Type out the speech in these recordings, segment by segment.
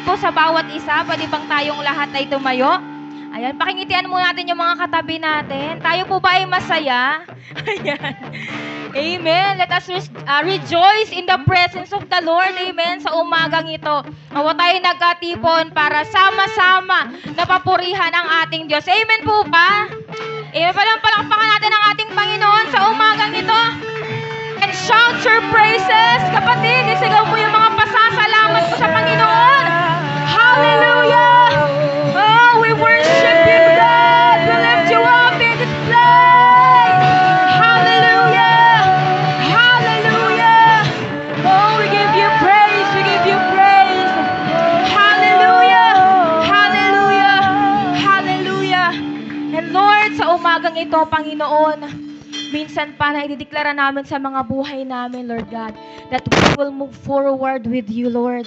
po sa bawat isa. Pwede bang tayong lahat ay tumayo? Ayan, pakingitian muna natin yung mga katabi natin. Tayo po ba ay masaya? Ayan. Amen. Let us rejoice in the presence of the Lord. Amen. Sa umagang ito. Nawa tayo nagkatipon para sama-sama napapurihan ang ating Diyos. Amen po ba? Amen. Palakpakan natin ang ating Panginoon sa umagang ito. And shout your praises. Kapatid, isigaw mo yung mga pasasalamat mo sa Panginoon. Hallelujah! Oh, we worship you, God. We lift you up in this place. Hallelujah! Hallelujah! Oh, we give you praise. We give you praise. Hallelujah! Hallelujah! Hallelujah! And Lord, sa umagang ito, Panginoon, minsan pa na idideklara namin sa mga buhay namin, Lord God, that we will move forward with you, Lord.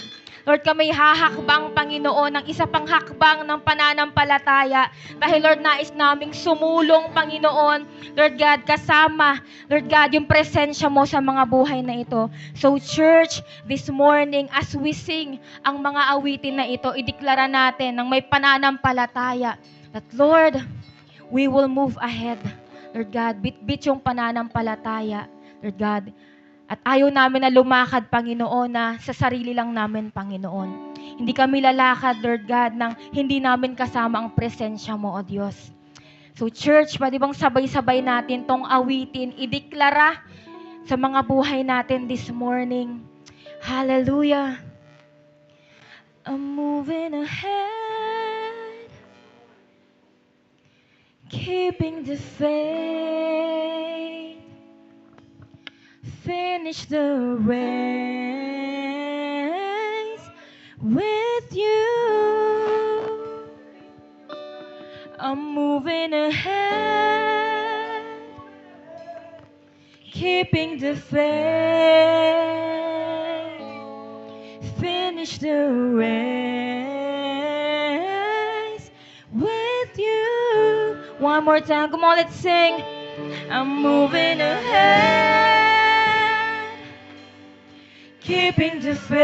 Lord, kami hahakbang, Panginoon, ng isa pang hakbang ng pananampalataya. Dahil, Lord, nais naming sumulong, Panginoon, Lord God, kasama, Lord God, yung presensya mo sa mga buhay na ito. So, church, this morning, as we sing ang mga awitin na ito, ideklara natin ng may pananampalataya that, Lord, we will move ahead. Lord God, bit-bit yung pananampalataya, Lord God. At ayaw namin na lumakad, Panginoon, na sa sarili lang namin, Panginoon. Hindi kami lalakad, Lord God, nang hindi namin kasama ang presensya mo, O Diyos. So, church, pwede bang sabay-sabay natin tong awitin, ideklara sa mga buhay natin this morning. Hallelujah. I'm moving ahead, keeping the faith, finish the race with you. I'm moving ahead, keeping the faith, finish the race with you. One more time, come on, let's sing. I'm moving ahead, keeping the faith,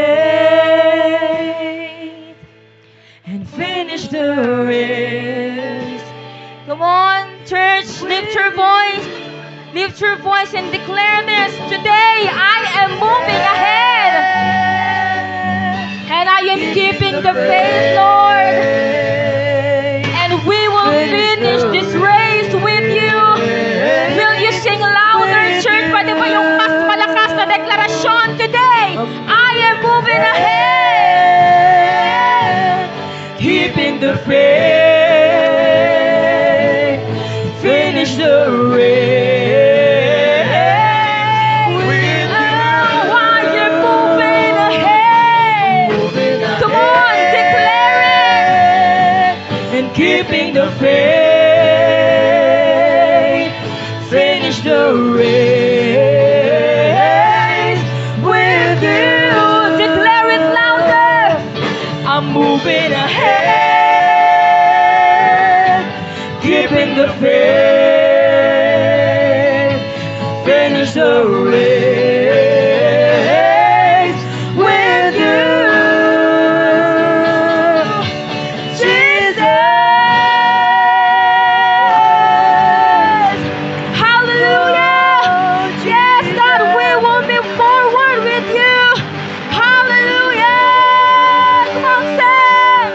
and finish the race. Come on, church, lift your voice. Lift your voice and declare this. Today, I am moving ahead. And I am keeping the faith, Lord. And we will finish this race with you. Will you sing louder, church? Pwede ba yung mas malakas na deklarasyon? Today, I am moving ahead. Keeping the faith, finish the race with you. I am moving ahead. Come on, declare it. And keeping the faith, finish the race with you. Declare it louder. I'm moving ahead, keeping the faith, finish the race with you, Jesus. Hallelujah. Yes, God, we will move forward with you. Hallelujah. Come on, sing.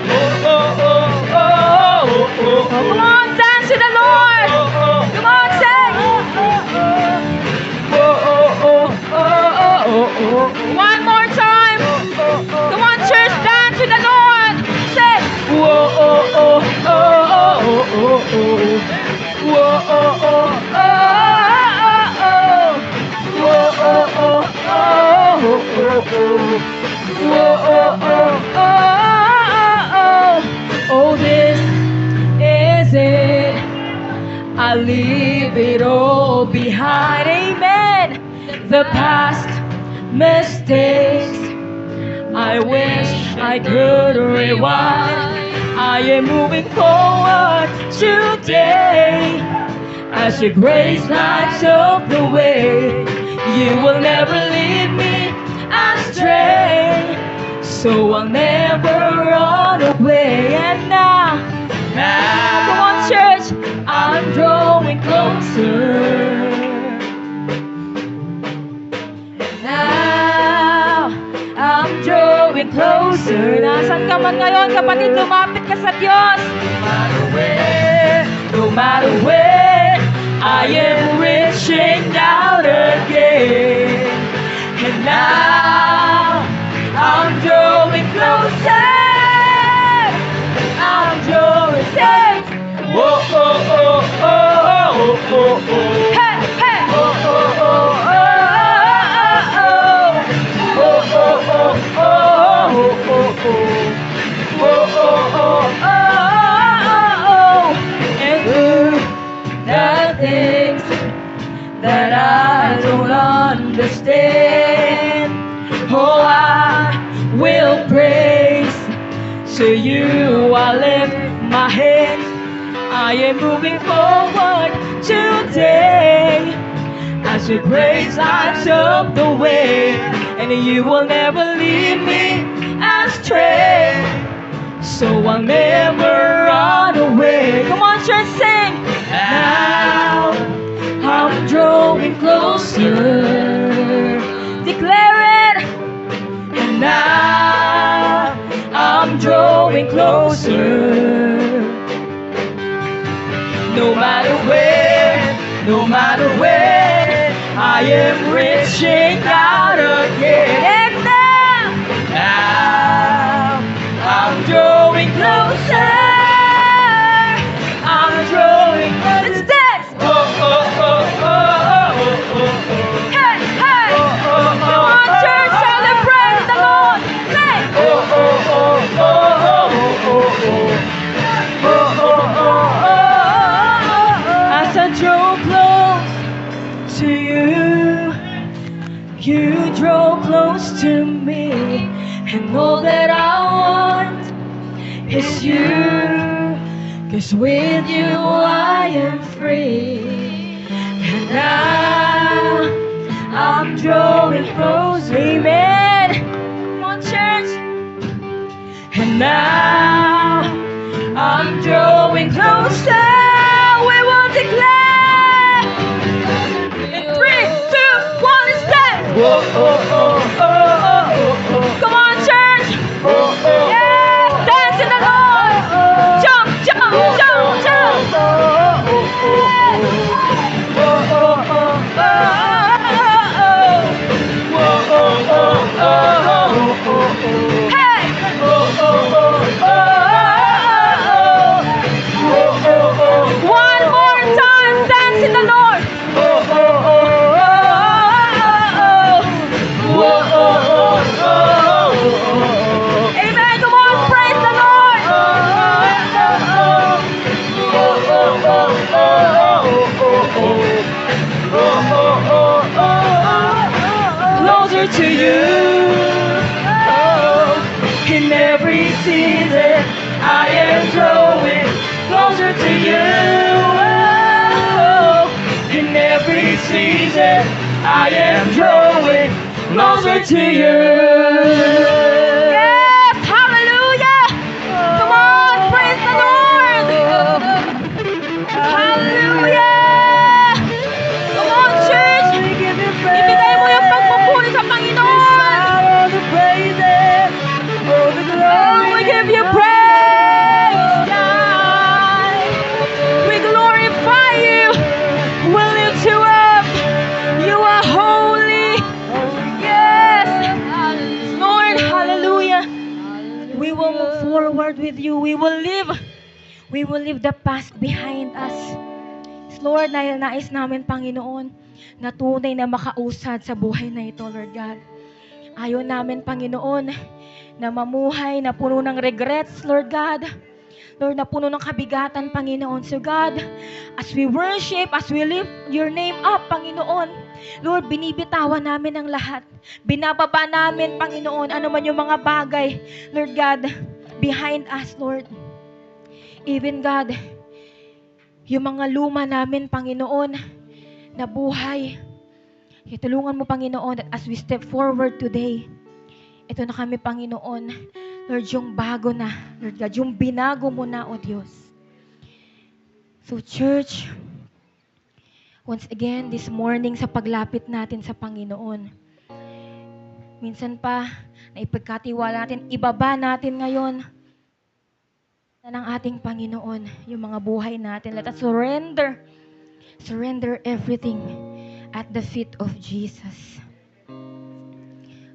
Oh, oh, oh, oh, oh, oh. Come on, dance to the Lord. Come on, sing. One more time. Come on, church, dance to the Lord. Sing. Oh, this is it. I leave it all behind. Amen. The past mistakes, I wish I could rewind. I am moving forward today. As your grace lights up the way, you will never leave me astray. So I'll never run away. And now, come on, church, I'm drawing closer. Now, I'm drawing closer. Nasaan ka man ngayon, kapatid, lumapit ka sa Diyos. No matter where, I am reaching out again. And now, I'm drawing closer. I'm drawing closer. Whoa, oh, oh, oh, oh, oh, oh. Hey, hey! Oh, oh, oh, oh, oh, oh. Oh, oh, oh, oh, oh, oh. Oh, oh, oh, oh, oh. And do the things that I don't understand. Oh, I will praise. To you I lift my hands. I am moving forward today. As your grace lights up the way, and you will never leave me astray. So I'll never run away. Come on, church, sing. Now I'm drawing closer. Declare it. And now I'm drawing closer. No matter where, I am reaching out again. And now I'm drawing closer. I'm drawing closer. Let's dance. Oh, oh, oh, oh, oh, oh, oh. Hey, hey! Come on, church, celebrate the Lord. Sing! Oh, oh, oh, oh, oh, oh, oh. Oh, oh, oh, oh. As I draw close to you, you draw close to me, and all that I want is you. 'Cause with you I am free, and now I'm drawing close. Amen. Come on, church. And now I'm drawing closer. We will declare. In 3, 2, 1, it's time. Whoa, oh, oh, oh, oh, oh. Come on, church! Oh, oh, oh. Yes! Dance in the Lord! Jump, jump, jump, jump! Hey! One more time, dance in the Lord! Amen, come on, praise the Lord! Closer to you. In every season, I am drawing closer to you. In every season, I am drawing closer to you. Yes, hallelujah! Come on, praise the Lord! Hallelujah! Come on, church! Ibigay mo yung pagpupuri sa Panginoon! Oh, we give you praise, God! We glorify you! We lift you up! You are holy! Yes! Lord, hallelujah! We will move forward with you. We will leave the past behind us. Lord, nais namin, Panginoon, na tunay na makausad sa buhay na ito, Lord God. Ayaw namin, Panginoon, na mamuhay na puno ng regrets, Lord God. Lord, na puno ng kabigatan, Panginoon. So God, as we worship, as we lift your name up, Panginoon, Lord, binibitawan namin ang lahat. Binababa namin, Panginoon, ano man yung mga bagay, Lord God, behind us, Lord. Even God, yung mga luma namin, Panginoon, na buhay. Tulungan mo, Panginoon, that as we step forward today, Ito na kami, Panginoon. Lord, yung bago na. Lord God, yung binago mo na, O Diyos. So, church, once again, this morning, sa paglapit natin sa Panginoon, minsan pa, na ipagkatiwala natin, ibaba natin ngayon na ng ating Panginoon yung mga buhay natin. Let us surrender everything at the feet of Jesus.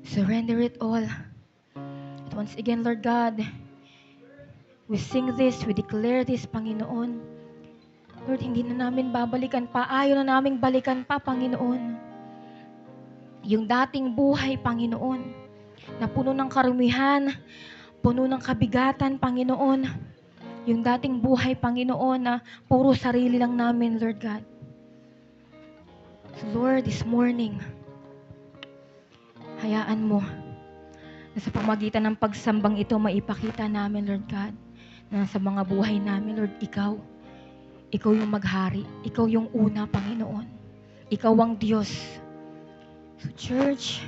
Surrender it all. At once again, Lord God, we sing this, we declare this, Panginoon. Lord, hindi na namin babalikan pa, ayaw na namin balikan pa, Panginoon. Yung dating buhay, Panginoon, na puno ng karumihan, puno ng kabigatan, Panginoon. Yung dating buhay, Panginoon, na puro sarili lang namin, Lord God. So, Lord, this morning, hayaan mo na sa pamagitan ng pagsambang ito, maipakita namin, Lord God, na sa mga buhay namin, Lord, Ikaw yung maghari. Ikaw yung una, Panginoon. Ikaw ang Diyos. So, church,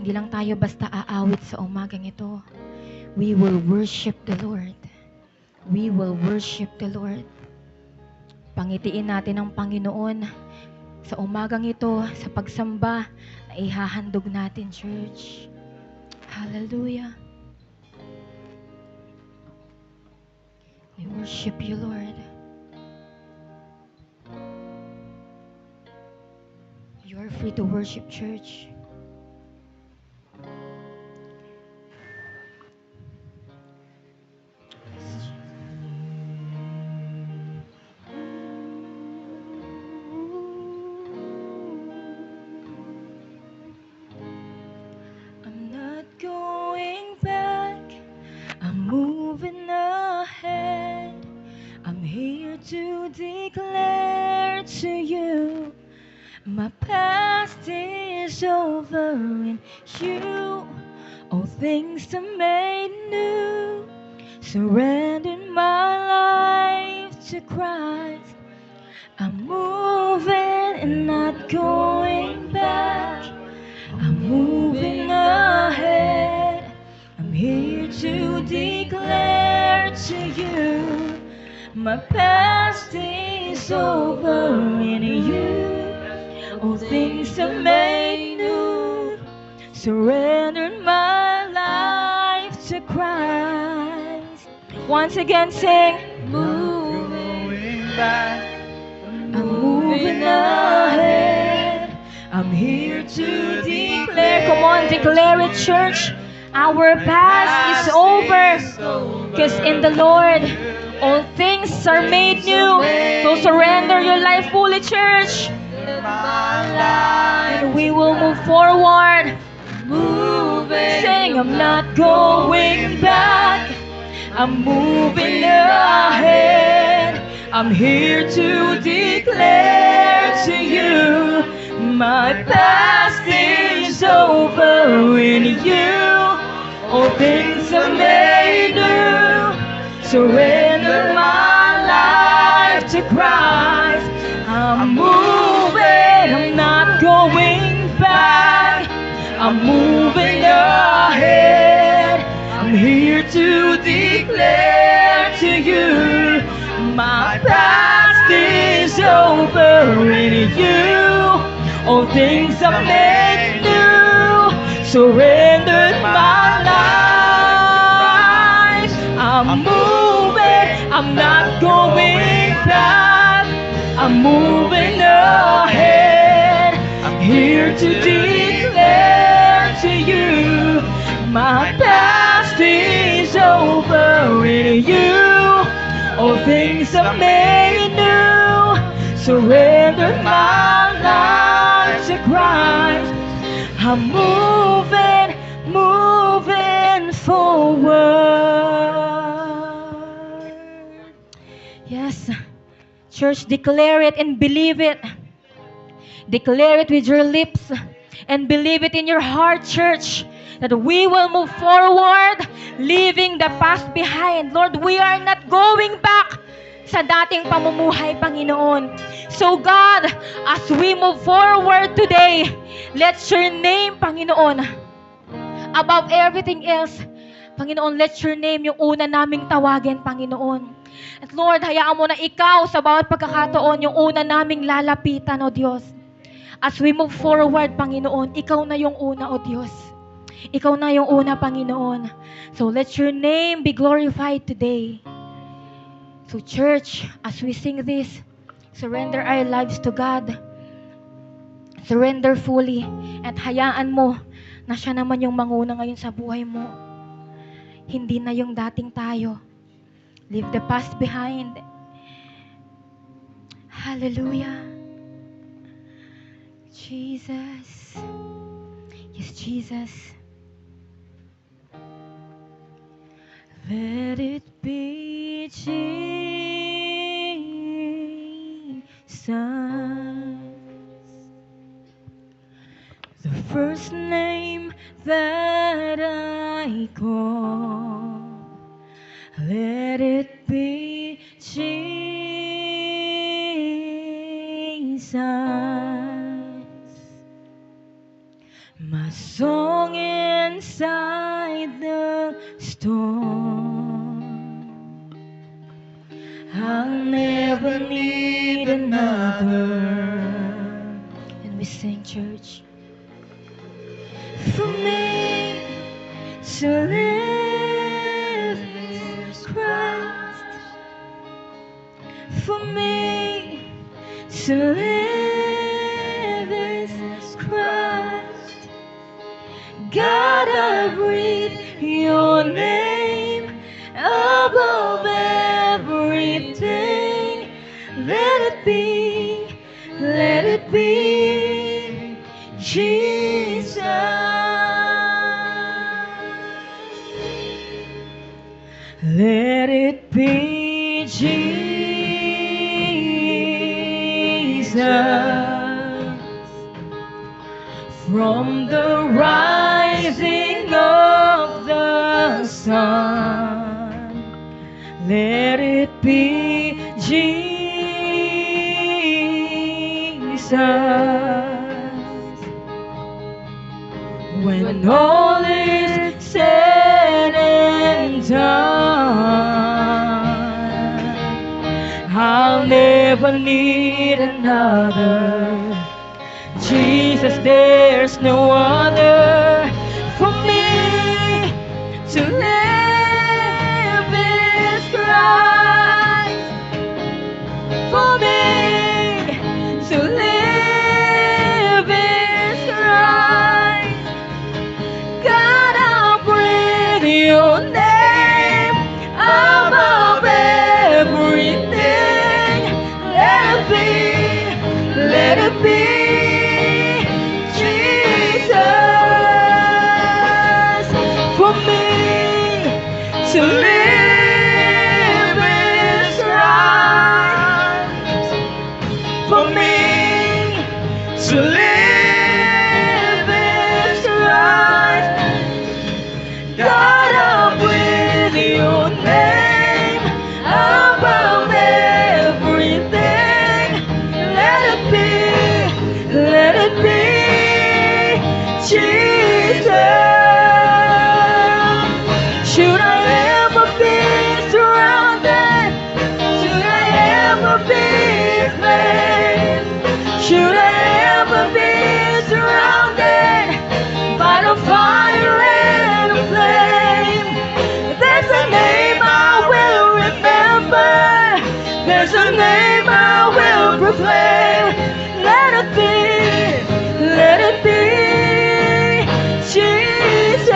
hindi lang tayo basta aawit sa umagang ito. We will worship the Lord. We will worship the Lord. Pangitiin natin ang Panginoon sa umagang ito, sa pagsamba na ihahandog natin, church. Hallelujah. We worship you, Lord. You are free to worship, church. I'm not going back. I'm moving ahead. I'm here to declare to you, my past is over in you. All things are made new. Surrendered my life to Christ. I'm moving and not going back. I'm moving ahead. I'm here to declare to you, my past is over in you. All things are made new. Surrendered my life to Christ. Once again, sing. Moving back. I'm moving ahead. I'm here to declare. Come on, declare it, church. Our past is over. Because in the Lord, all things are made new. So surrender your life fully, church. And we will move forward. Sing, I'm not going back. I'm moving ahead. I'm here to declare to you, my past is over in you. All things are made new. Surrender my life to Christ. I'm moving, I'm not going back. I'm moving ahead. I'm here to declare to you, my past is over in you. All things are made new. Surrendered my life. I'm moving, I'm not going back. I'm moving ahead. I'm here to declare to you, my past is over in you. All things are made new. Surrendered my life to Christ. I'm moving, moving forward. Yes. Church, declare it and believe it. Declare it with your lips and believe it in your heart, church, that we will move forward, leaving the past behind. Lord, we are not going back sa dating pamumuhay, Panginoon. So God, as we move forward today, let your name, Panginoon, above everything else, Panginoon, let your name yung una naming tawagin, Panginoon. At Lord, hayaan mo na ikaw sa bawat pagkakataon yung una naming lalapitan, O Diyos. As we move forward, Panginoon, ikaw na yung una, O Diyos. Ikaw na yung una, Panginoon. So let your name be glorified today. So church, as we sing this, surrender our lives to God. Surrender fully. At hayaan mo na siya naman yung manguna ngayon sa buhay mo. Hindi na yung dating tayo. Leave the past behind. Hallelujah. Jesus. Yes, Jesus. Let it be Jesus. The first name that I call, let it be Jesus. My song inside the storm, I'll never need another. And we sing, church. For me to live is Christ. For me to live is Christ. God, I breathe your name above everything. Let it be Jesus. Let it be Jesus. From the rising of the sun, let it be Jesus. When all is said and done, I'll never need another. Jesus, there's no other. For me to live is Christ. For me to live is Christ. God, I'll breathe your name above everything. Let it be Jesus. For me to live is Christ. For me to live is Christ. God, I'll breathe your name above everything. Let it be Jesus. Should I ever be surrounded? Should I ever be afraid? Should I ever be surrounded by the fire and the flame? There's a name I will remember. There's a name I will proclaim. Let it be Jesus.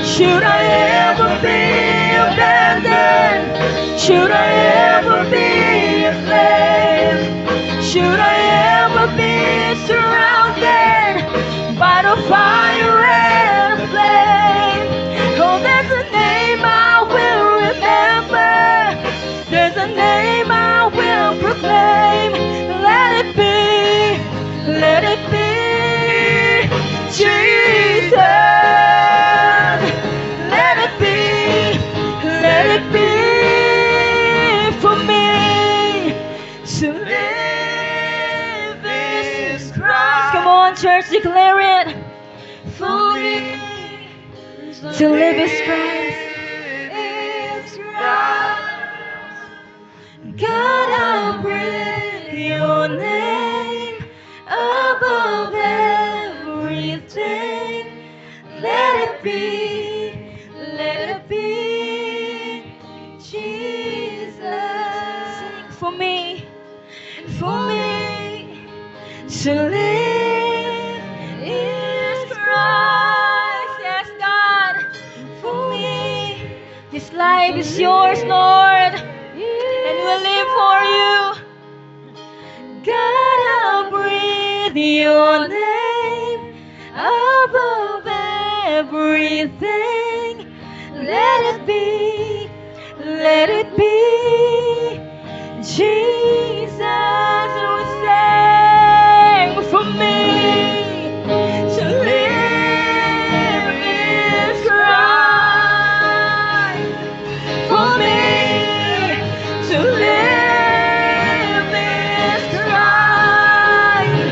Should I ever be abandoned? Should I ever be afraid? Should I ever be surrounded by the fire and the flame? Oh, there's a name I will remember. There's a name I will proclaim. Let it be Jesus. Let it be for me to live is Christ. Come on, church, declare it. To live is Christ. God, I'll breathe your name above everything. Let it be, Jesus. Sing for me, to live is Christ. Yes, God, for me, this life is yours, Lord, and we'll live for you. God, I'll breathe your name above everything. Let it be, Jesus. We sing for me. To live is Christ. For me, to live is Christ.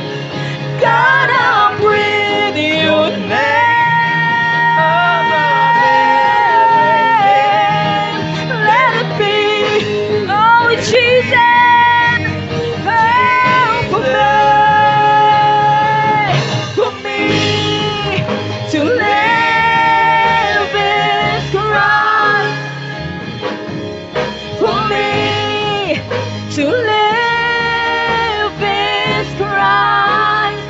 God, I'll breathe your name. Let it be, oh Jesus. For me, to live is Christ. For me, to live is Christ.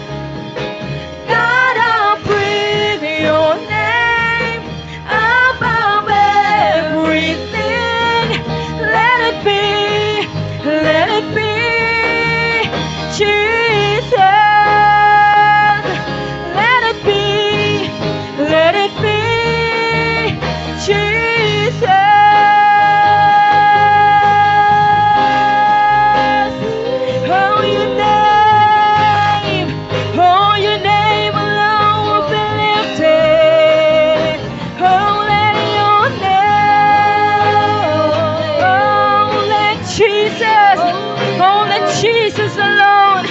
God, I'll breathe your name above everything. Let it be, Jesus. Let it be, Jesus. Oh, your name alone will be lifted. Oh, let your name, let Jesus alone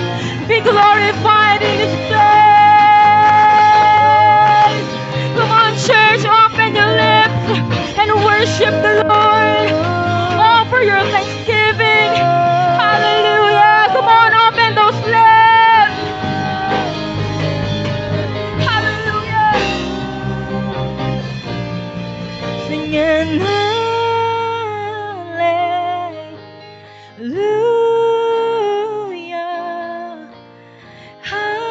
be glorified in this place. Come on, church, open your lips and worship the Lord. Offer your thanksgiving. Hallelujah. Come on, open those lips. Hallelujah. Singing hallelujah. Hallelujah.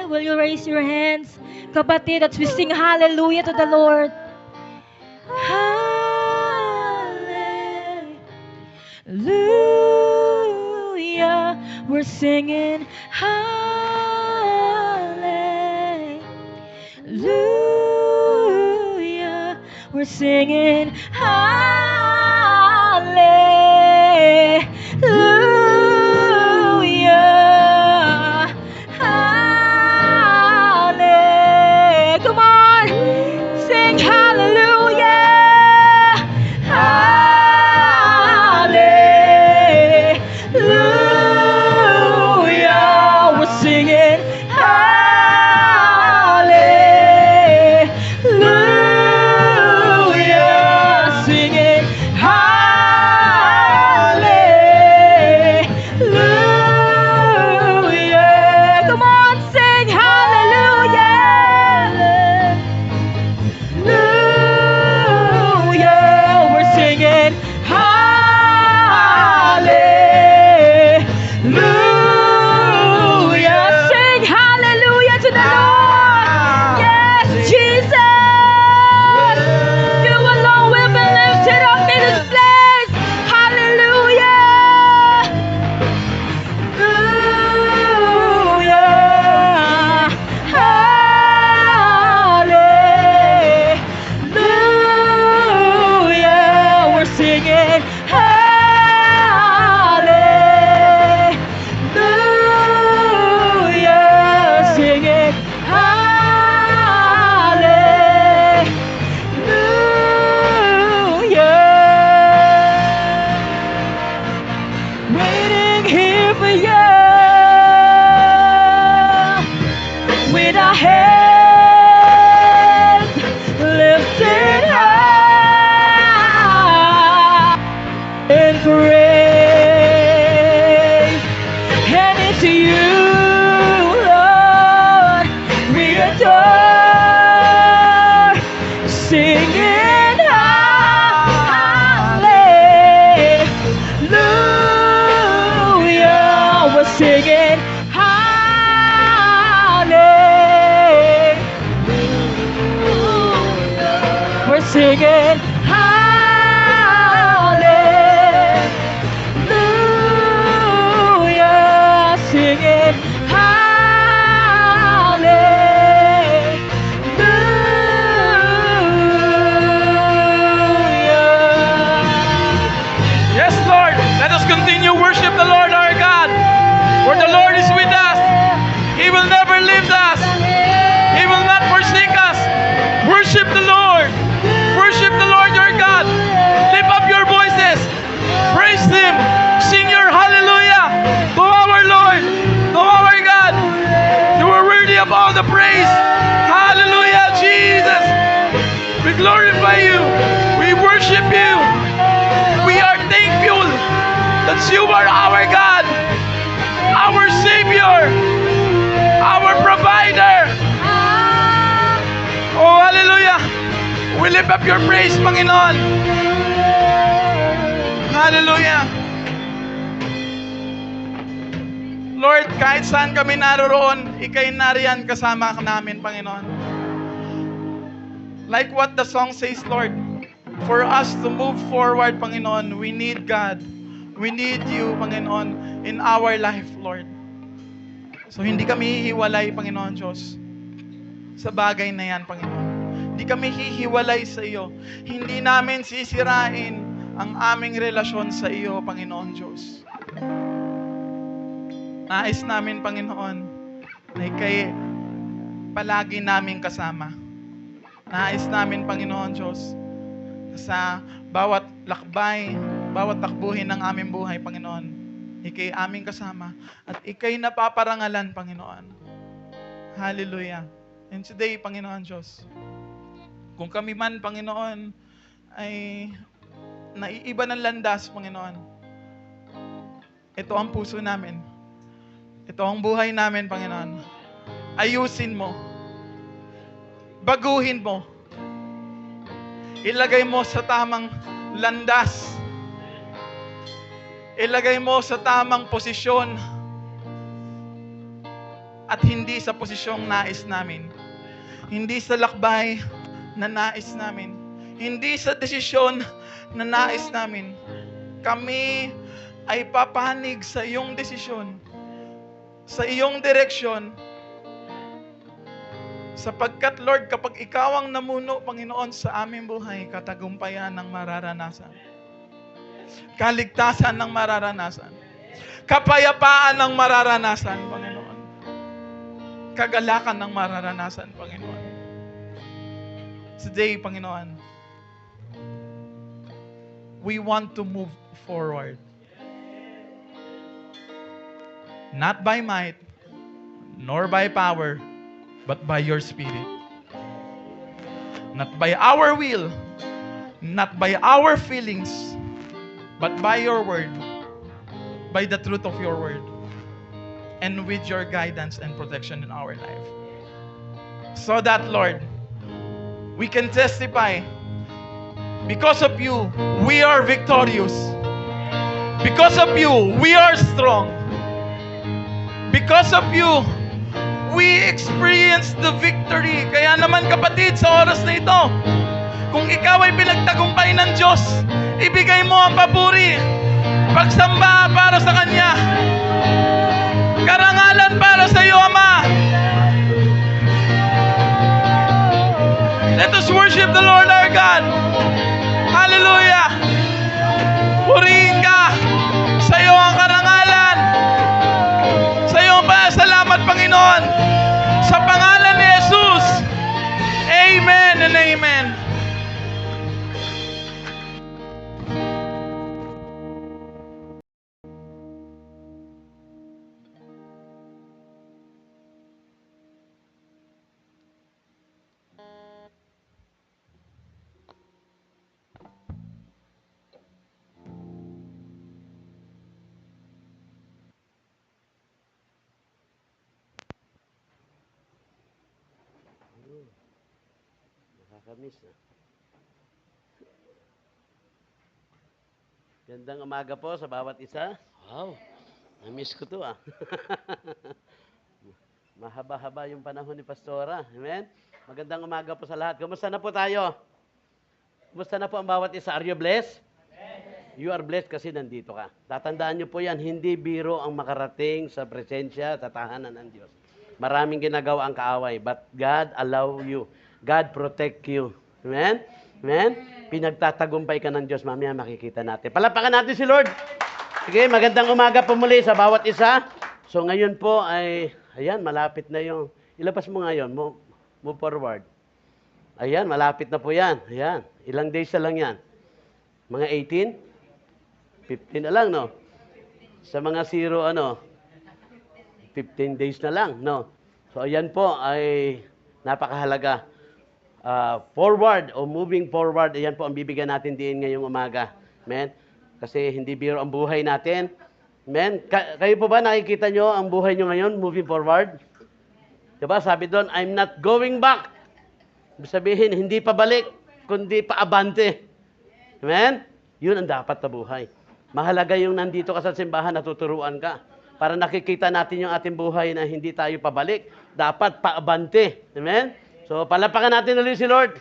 Will you raise your hands, kapatid, as we sing hallelujah to the Lord? Hallelujah. We're singing hallelujah. We're singing hallelujah. Hallelujah. Come on, sing hallelujah. Hallelujah. We're singing hallelujah. Singing hallelujah. singing hallelujah, singing hallelujah. Yes, Lord. Let us continue worship the Lord our God. For the Lord is with us. He will never leave us. He will not forsake us. Worship the Lord. Worship the Lord your God. Lift up your voices. Praise Him. Sing your hallelujah to our Lord, to our God. You are worthy of all the praise. Hallelujah, Jesus. We glorify you. We worship you. We are thankful that you are our God, our Savior, our provider. Oh, hallelujah. We lift up your praise, Panginoon. Hallelujah. Lord, kahit saan kami naroroon, Ika'y nariyan kasama namin, Panginoon. Like what the song says, Lord, for us to move forward, Panginoon, we need God. We need you, Panginoon, in our life, Lord. So hindi kami hihiwalay, Panginoon Diyos, sa bagay na yan, Panginoon. Hindi kami hihiwalay sa iyo. Hindi namin sisirain ang aming relasyon sa iyo, Panginoon Diyos. Nais namin, Panginoon, na Ika'y palagi naming kasama. Nais namin, Panginoon Diyos, sa bawat lakbay, bawat takbuhin ng aming buhay, Panginoon, Ika'y aming kasama at Ika'y napaparangalan, Panginoon. Hallelujah. And today, Panginoon Diyos, kung kami man, Panginoon, ay naiiba ng landas, Panginoon, ito ang puso namin. Ito ang buhay namin, Panginoon. Ayusin mo. Baguhin mo. Ilagay mo sa tamang landas. Ilagay mo sa tamang posisyon. At hindi sa posisyong nais namin. Hindi sa lakbay na nais namin. Hindi sa desisyon na nais namin. Kami ay papanig sa iyong desisyon. Sa iyong direksyon. Sapagkat, Lord, kapag Ikaw ang namuno, Panginoon, sa aming buhay, katagumpayan ng mararanasan. Kaligtasan ng mararanasan. Kapayapaan ng mararanasan, Panginoon. Kagalakan ng mararanasan, Panginoon. Today, Panginoon, we want to move forward. Not by might, nor by power, but by your Spirit. Not by our will, not by our feelings, but by your word, by the truth of your word, and with your guidance and protection in our life. So that, Lord, we can testify, because of you, we are victorious. Because of you, we are strong. Because of you, we experience the victory. Kaya naman, kapatid, sa oras na ito, kung ikaw ay pinagtagumpay ng Diyos, ibigay mo ang papuri, pagsamba para sa Kanya, karangalan para sa iyo, Ama. Let us worship the Lord our God. Hallelujah. Purihin ka. Sa iyo ang karangalan. Sa iyo ang pasalamat, Panginoon. Sa pangalan ni Jesus. Amen and amen. Nakakamiss na. Gandang umaga po sa bawat isa. Wow, na-miss ko to ah. Mahaba-haba yung panahon ni Pastora. Amen? Magandang umaga po sa lahat. Kumusta na po tayo? Kumusta na po ang bawat isa? Are you blessed? You are blessed kasi nandito ka. Tatandaan niyo po yan, hindi biro ang makarating sa presensya, sa tahanan ng Diyos. Maraming ginagawa ang kaaway, but God allow you. God protect you. Amen? Amen? Pinagtatagumpay ka ng Diyos. Mamaya makikita natin. Palapakan natin si Lord. Sige, magandang umaga po muli sa bawat isa. So ngayon po ay, ayan, malapit na yung, ilabas mo ngayon, move forward. Ayan, malapit na po yan. Ayan, ilang days na lang yan? Mga 18? 15 na lang, no? Sa mga 0, 15 days na lang, no? So, ayan po ay napakahalaga. Forward o moving forward, ayan po ang bibigyan natin din ngayong umaga. Amen? Kasi hindi biro ang buhay natin. Amen? Kayo po ba nakikita nyo ang buhay nyo ngayon, moving forward? Diba? Sabi doon, I'm not going back. Ibig sabihin, hindi pa balik, kundi pa abante. Amen? Yun ang dapat na buhay. Mahalaga yung nandito ka sa simbahan, natuturuan ka. Para nakikita natin yung ating buhay na hindi tayo pabalik. Dapat paabante. Amen? So, palapakan natin ulit si Lord.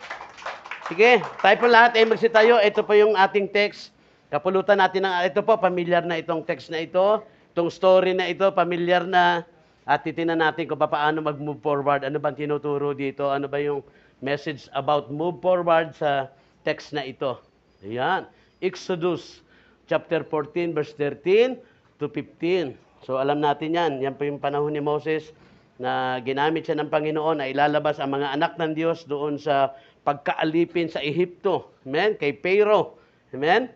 Sige, tayo po lahat ay magsitayo. Ito po yung ating text. Kapulutan natin ito po, familiar na itong text na ito. Itong story na ito, familiar na. At titinan natin kung paano mag-move forward. Ano bang tinuturo dito? Ano ba yung message about move forward sa text na ito? Ayan. Exodus chapter 14, verse 13 to 15. So alam natin yan. Yan po yung panahon ni Moses na ginamit siya ng Panginoon na ilalabas ang mga anak ng Diyos doon sa pagkaalipin sa Ehipto. Amen? Kay Pharaoh. Amen?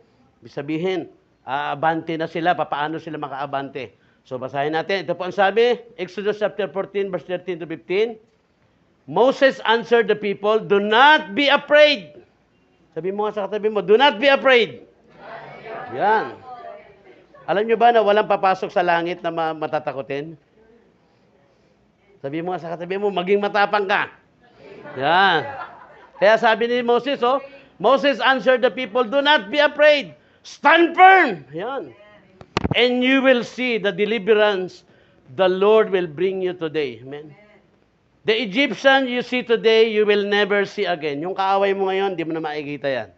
Ibig sabihin, aabante na sila. Paano sila makaabante? So basahin natin. Ito po ang sabi, Exodus chapter 14, verse 13 to 15. Moses answered the people, do not be afraid. Sabi mo nga sa katabi mo, do not be afraid. Yan. Alam nyo ba na walang papasok sa langit na matatakotin? Sabi mo nga sa katabi mo, maging matapang ka. Yan. Kaya sabi ni Moses, Moses answered the people, do not be afraid. Stand firm. Yan. And you will see the deliverance the Lord will bring you today. Amen. The Egyptian you see today, you will never see again. Yung kaaway mo ngayon, di mo na makikita yan.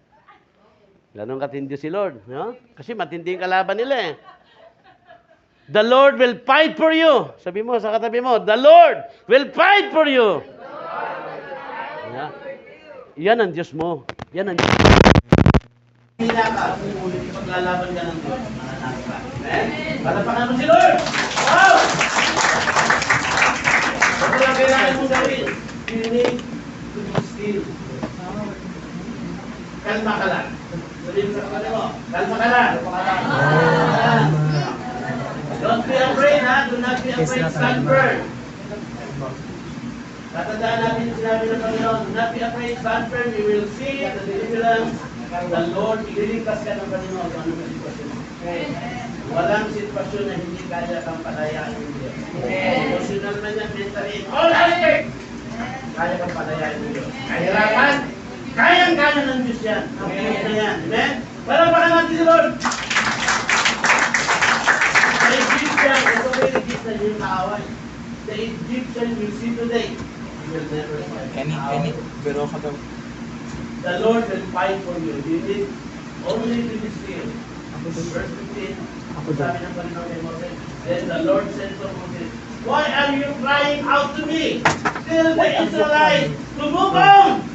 Ganun katindi si Lord. No? Kasi matindi yung kalaban nila eh. The Lord will fight for you. Sabi mo sa katabi mo, the Lord will fight for you. Yeah. Yan ang Diyos mo. Yan ang Diyos mo. Hindi na ka, ulit ipaglalaban ka ng Diyos. Mananalo ka. Amen? Palapakan mo si Lord. Wow! Ito lang kailangan mong gawin. You need to be still. Kalma ka lang. Sabihin sa kapatid mo, kalma ka lang. Don't be afraid, ha? Do not be afraid. Stand firm. Tatandaan natin yung sinabi ng Panginoon. Do not be afraid. Stand firm. You will see the deliverance. The Lord, ililigtas ka ng Panginoon. Ano ba sitwasyon mo? Walang sitwasyon na hindi kaya kang palayaan ng Diyos. Emotional man yan, mentally, all aspects. Kaya kang palayaan ng Diyos. Kahirapan, kayang-kaya ng Diyos yan. Ang Diyos na yan. Amen? Palapakan natin si Lord. The Egyptian, ito may Egyptian yung kaaway. The Egyptian you see today, you will never find. Pero ka daw. The Lord will fight for you. You need only to be still. Verse 15, sabi ng Panginoon kay Moses, then the Lord said to Moses, why are you crying out to me? Tell the Israelites to move on.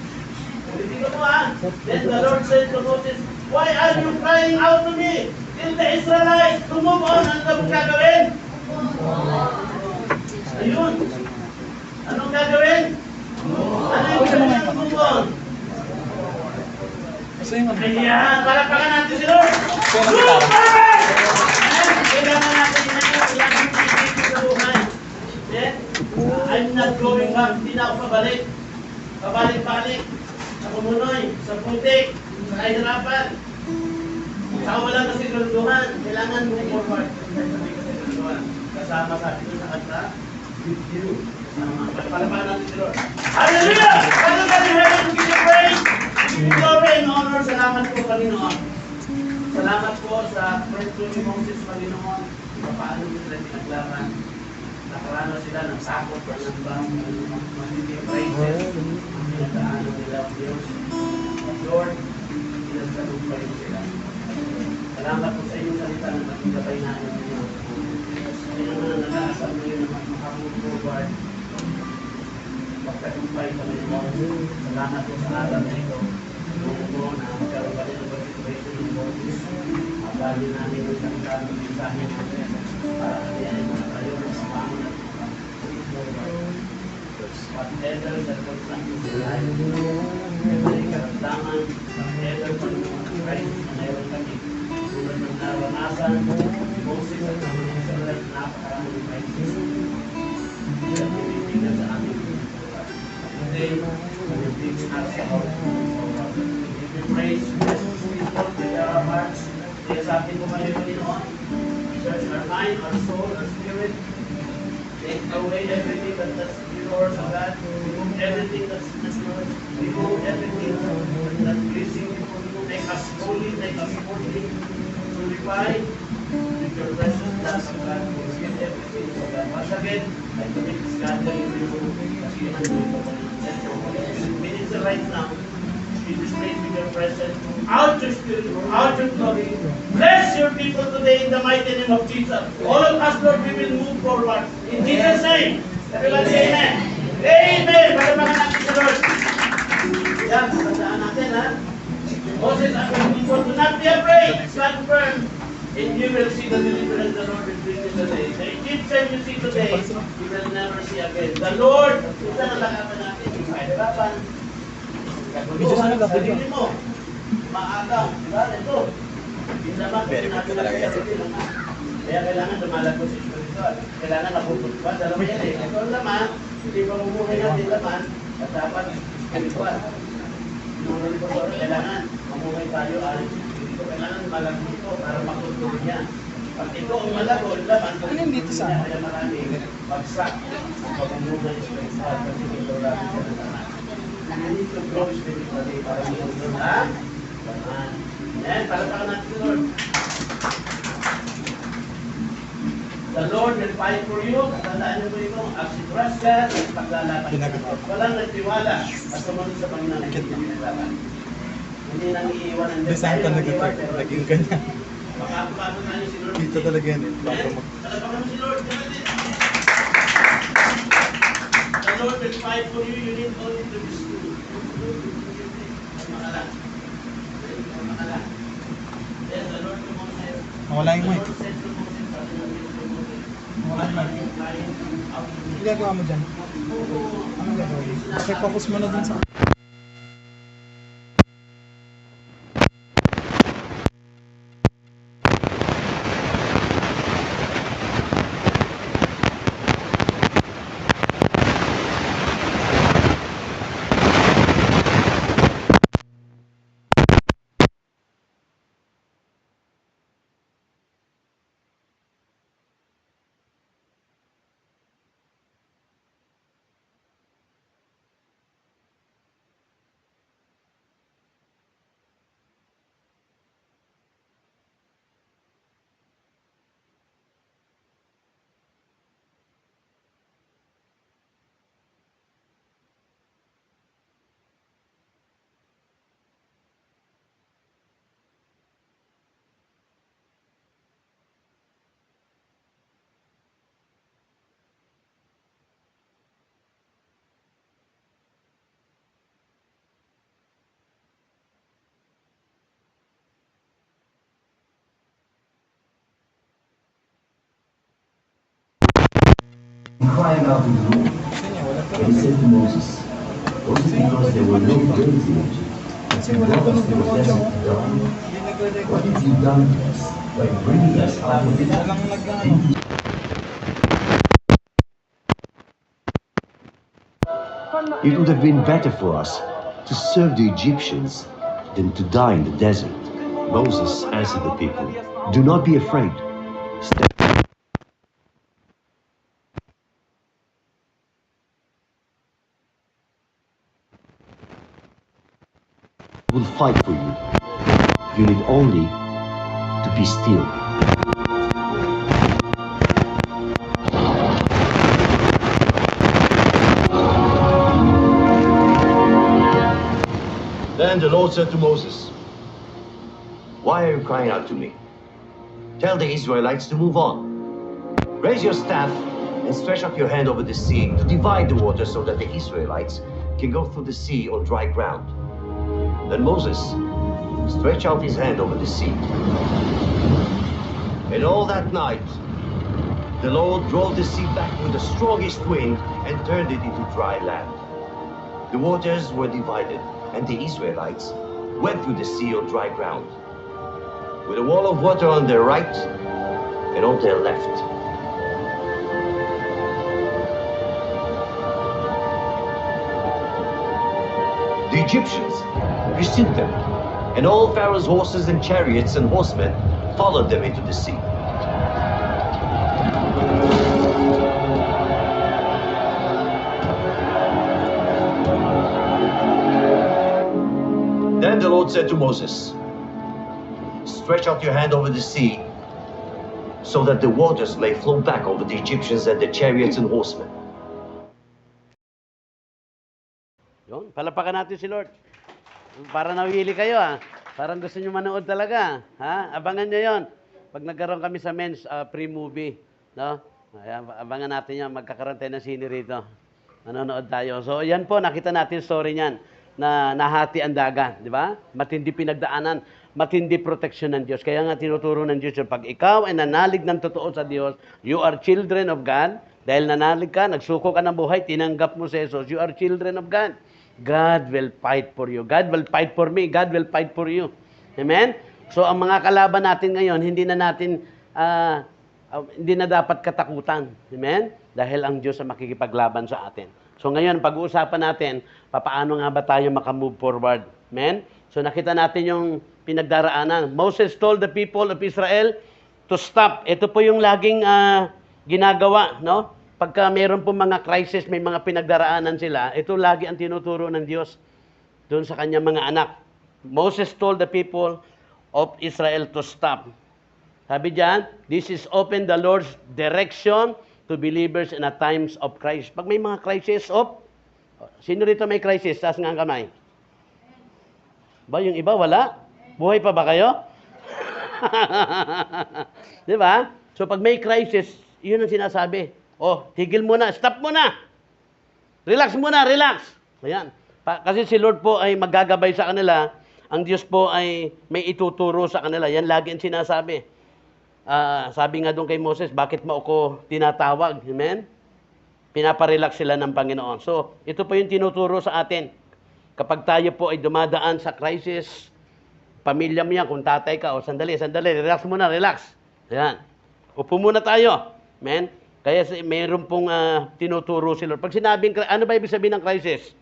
Ulitin ko po ha. Then the Lord said to Moses, why are you crying out to me? Tell the Israelites to move on. Ano na mong gagawin? Ayun. Anong gagawin? Ano yung gagawin? Move on. Ayan, palapakan natin si Lord. Move forward! Kailangan natin yung pipigil sa buhay. I'm not going back. Hindi na ako pabalik. Pabalik-balik. Sa kumunoy, sa putik, sa kahirapan. Sa wala na siguraduhan. Kailangan move forward. Kasama sa atin sa kanta. With you. Palapakan natin si Lord. Hallelujah! Father God in heaven, we give you praise. Glory and honor. Salamat po, Panginoon. Salamat po sa kwento ni Moses, Panginoon. Paano nila pinaglaban. Nakarano sila ng sakot at ng bang matinding praises. Pinagdaanan nila ang Diyos. Lord, tagumpay mo sila. Salamat po sa inyong salita na magigabay namin ninyo. Kaya naman nag-aasal ngayon na mag-move forward. Magtagumpay kami mo. Salamat po sa alam na ito. Noong mo na magkaroon kami ng participation ng Moses. Magali namin yung salita ng mensahe natin para kaliyanin mo na tayo sa pamon at move forward. Whatever circumstances in life, may karamdaman, whatever Panginoon ang Christ na mayroon kami. Tulad ng naranasan, Moses at mga Israel, napakaraming crisis. Hindi at pinipigyan sa amin. Today, pinipigyan natin sa heart. If we praise, bless us, people, with our hearts, kaya sa atin po kayo, Panginoon, search our mind, our soul, our spirit, take away everything that's yours, oh God. Remove everything that's yours. Remove everything that's pleasing. Make us holy, make us holy. Purify with your precious blood, oh God. Forgive everything, oh God. Once again, I commit this gathering to you. Kasi yun ang doon ko. Let your Holy Spirit minister right now. Be displayed with your presence. Out your spirit, out your glory. Bless your people today in the mighty name of Jesus. All of us, Lord, we will move forward. In Jesus' name. Everybody say amen. Amen. Para mga natin sa Lord. Yan, tandaan natin ha. Moses and the people, do not be afraid. Stand firm. And you will see the deliverance the Lord will bring you today. The Egyptian you see today, you will never see again. The Lord, isa na lang natin natin. Kahirapan. Kaguluhan sa sarili mo. Maagaw. Diba? Ito. Pindaman kasi natin ang sarili naman. Kaya kailangan dumalag ko sa spiritual. Kailangan napuputpan. Dalawa yan eh. Ito ang laman, hindi pa mumuhay natin laman, at dapat spiritual. Kailangan mamuhay tayo ay dito. Kailangan malag dito para makontrol niya. Pag ito ang malago, laman, kung dito sa kaya marami bagsak ang pagmumuhay spiritual kasi ito lang siya ng laman. You need to grow spiritually para makontrol ha? Laman. Amen. Para sa natin, Lord. The Lord will fight for you. Tandaan niyo po ito. As ka, paglalaban ka. Walang nagtiwala at sumunod sa Panginoon na hindi naglaban. Hindi nang iiwan ang Diyos. Saan ka naging ganyan? Makapapano na niyo si Lord. Dito talaga yan eh. Talagang si Lord. The Lord will fight for you. You need only to be still. Makalang. Makalang. Yes, the Lord will say. Wala yung mic. Wala yung mic. Ginagawa mo dyan? Anong gagawin? Kasi focus mo na dun sa... Crying out in the Lord. And he said to Moses, was it because there were no graves in Egypt that you brought us to the desert to die? What have you done to us by bringing us out of Egypt? It would have been better for us to serve the Egyptians than to die in the desert. Moses answered the people, do not be afraid. Step will fight for you. You need only to be still. Then the Lord said to Moses, Why are you crying out to me? Tell the Israelites to move on. Raise your staff and stretch out your hand over the sea to divide the water so that the Israelites can go through the sea on dry ground. Then Moses stretched out his hand over the sea. And all that night, the Lord drove the sea back with the strongest wind and turned it into dry land. The waters were divided, and the Israelites went through the sea on dry ground, with a wall of water on their right and on their left. The Egyptians pursued them, and all Pharaoh's horses and chariots and horsemen followed them into the sea. Then the Lord said to Moses, "Stretch out your hand over the sea, so that the waters may flow back over the Egyptians and the chariots and horsemen." Yun, palapakan natin si Lord. Para nawili kayo, ha? Parang gusto nyo manood talaga. Ha? Abangan nyo yon. Pag nagkaroon kami sa men's pre-movie, no? Ayan, abangan natin yan. Magkakaroon tayo ng sine rito. Manonood tayo. So, yan po, nakita natin story niyan na nahati ang dagat, di ba? Matindi pinagdaanan, matindi proteksyon ng Diyos. Kaya nga tinuturo ng Diyos, pag ikaw ay nanalig ng totoo sa Diyos, you are children of God. Dahil nanalig ka, nagsuko ka ng buhay, tinanggap mo si Jesus, you are children of God. God will fight for you. God will fight for me. God will fight for you. Amen? So, ang mga kalaban natin ngayon, hindi na dapat katakutan. Amen? Dahil ang Diyos ang makikipaglaban sa atin. So ngayon, pag-uusapan natin, paano nga ba tayo makamove forward? Amen? So nakita natin yung pinagdaraanan. Moses told the people of Israel to stop. Ito po yung laging ginagawa, no? Pagka mayroon po mga crisis, may mga pinagdaraanan sila, ito lagi ang tinuturo ng Diyos doon sa kanyang mga anak. Moses told the people of Israel to stop. Sabi diyan, this is open the Lord's direction to believers in a times of crisis. Pag may mga crisis, sino rito may crisis? Taas nga ang kamay. Ba, yung iba, wala? Buhay pa ba kayo? Di ba? So, pag may crisis, yun ang sinasabi. Tigil muna, stop muna. Relax muna, relax. Ayan. Kasi si Lord po ay magagabay sa kanila. Ang Diyos po ay may ituturo sa kanila. Yan lagi ang sinasabi. Sabi nga doon kay Moses, bakit mo ako tinatawag? Amen? Pinaparelax sila ng Panginoon. So, ito po yung tinuturo sa atin. Kapag tayo po ay dumadaan sa crisis, pamilya mo yan, kung tatay ka, sandali, relax muna, relax. Ayan. Upo muna tayo. Amen? Kaya mayroon pong tinuturo si Lord. Pag sinabing, ano ba ibig sabihin ng crisis?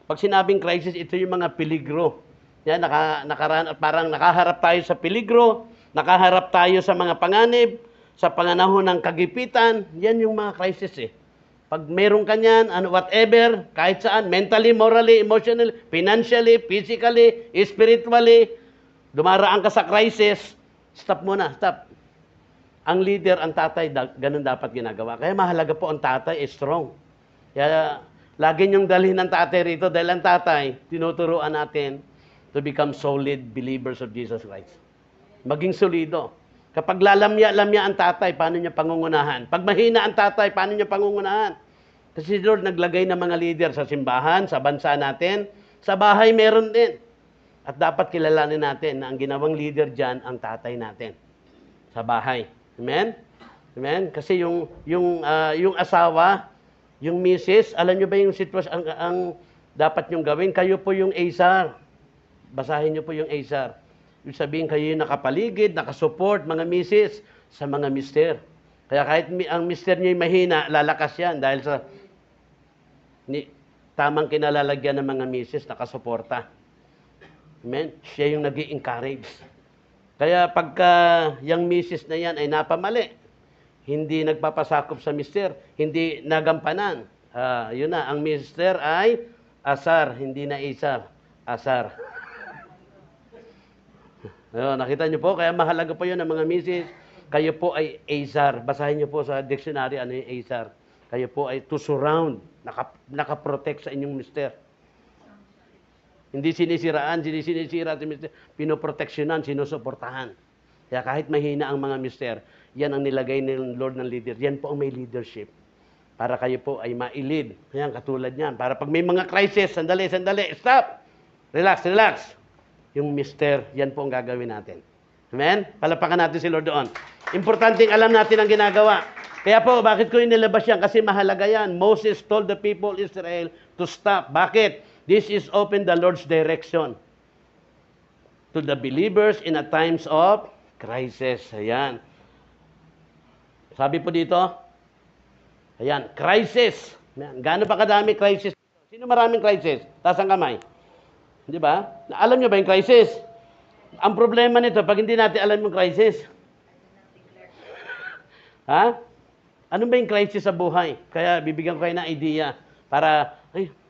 Pag sinabing crisis, ito yung mga peligro. Yan, parang nakaharap tayo sa peligro, nakaharap tayo sa mga panganib, sa panganahon ng kagipitan, yan yung mga crisis eh. Pag meron ka niyan, whatever, kahit saan, mentally, morally, emotionally, financially, physically, spiritually, dumaraan ka sa crisis, stop muna, stop. Ang leader, ang tatay, ganun dapat ginagawa. Kaya mahalaga po ang tatay is strong. Kaya lagi niyong dalhin ng tatay rito dahil ang tatay, tinuturuan natin to become solid believers of Jesus Christ. Maging solido. Kapag lalamya-lamya ang tatay, paano niya pangungunahan? Pag mahina ang tatay, paano niya pangungunahan? Kasi si Lord naglagay ng mga leader sa simbahan, sa bansa natin, sa bahay meron din. At dapat kilalanin natin na ang ginawang leader dyan, ang tatay natin. Sa bahay. Amen? Amen? Kasi yung asawa, yung misis, alam nyo ba yung sitwasyon, ang dapat nyong gawin? Kayo po yung Azar. Basahin nyo po yung Azar. Ibig sabihin kayo yung nakapaligid, nakasupport, mga misis, sa mga mister. Kaya kahit ang mister nyo yung mahina, lalakas yan dahil sa tamang kinalalagyan ng mga misis, nakasuporta. Amen? Siya yung nag-i-encourage. Kaya pagka yung misis na yan ay napamali, hindi nagpapasakop sa mister, hindi nagampanan. Yun na, ang mister ay asar, hindi na isar. Asar. Nakita nyo po, kaya mahalaga po yun ang mga misis. Kayo po ay azar. Basahin nyo po sa dictionary ano yung azar. Kayo po ay to surround, nakaprotect sa inyong mister. Hindi sinisiraan, sinisira si mister. Pinoproteksyonan, sinusuportahan. Kaya kahit mahina ang mga mister, yan ang nilagay ng Lord ng leader. Yan po ang may leadership. Para kayo po ay ma-lead. Yan, katulad yan. Para pag may mga crisis, sandali, stop! Relax. Yung mister, yan po ang gagawin natin. Amen? Palapakan natin si Lord doon. Importanteng alam natin ang ginagawa. Kaya po, bakit ko inilabas yan? Kasi mahalaga yan. Moses told the people Israel to stop. Bakit? This is open the Lord's direction to the believers in a times of crisis. Ayan. Sabi po dito, ayan, crisis. Gaano pa kadami crisis? Sino maraming crisis? Taas ang kamay. Di ba? Alam nyo ba yung crisis? Ang problema nito, pag hindi natin alam yung crisis. Ha? Ano ba yung crisis sa buhay? Kaya bibigyan ko kayo ng idea para,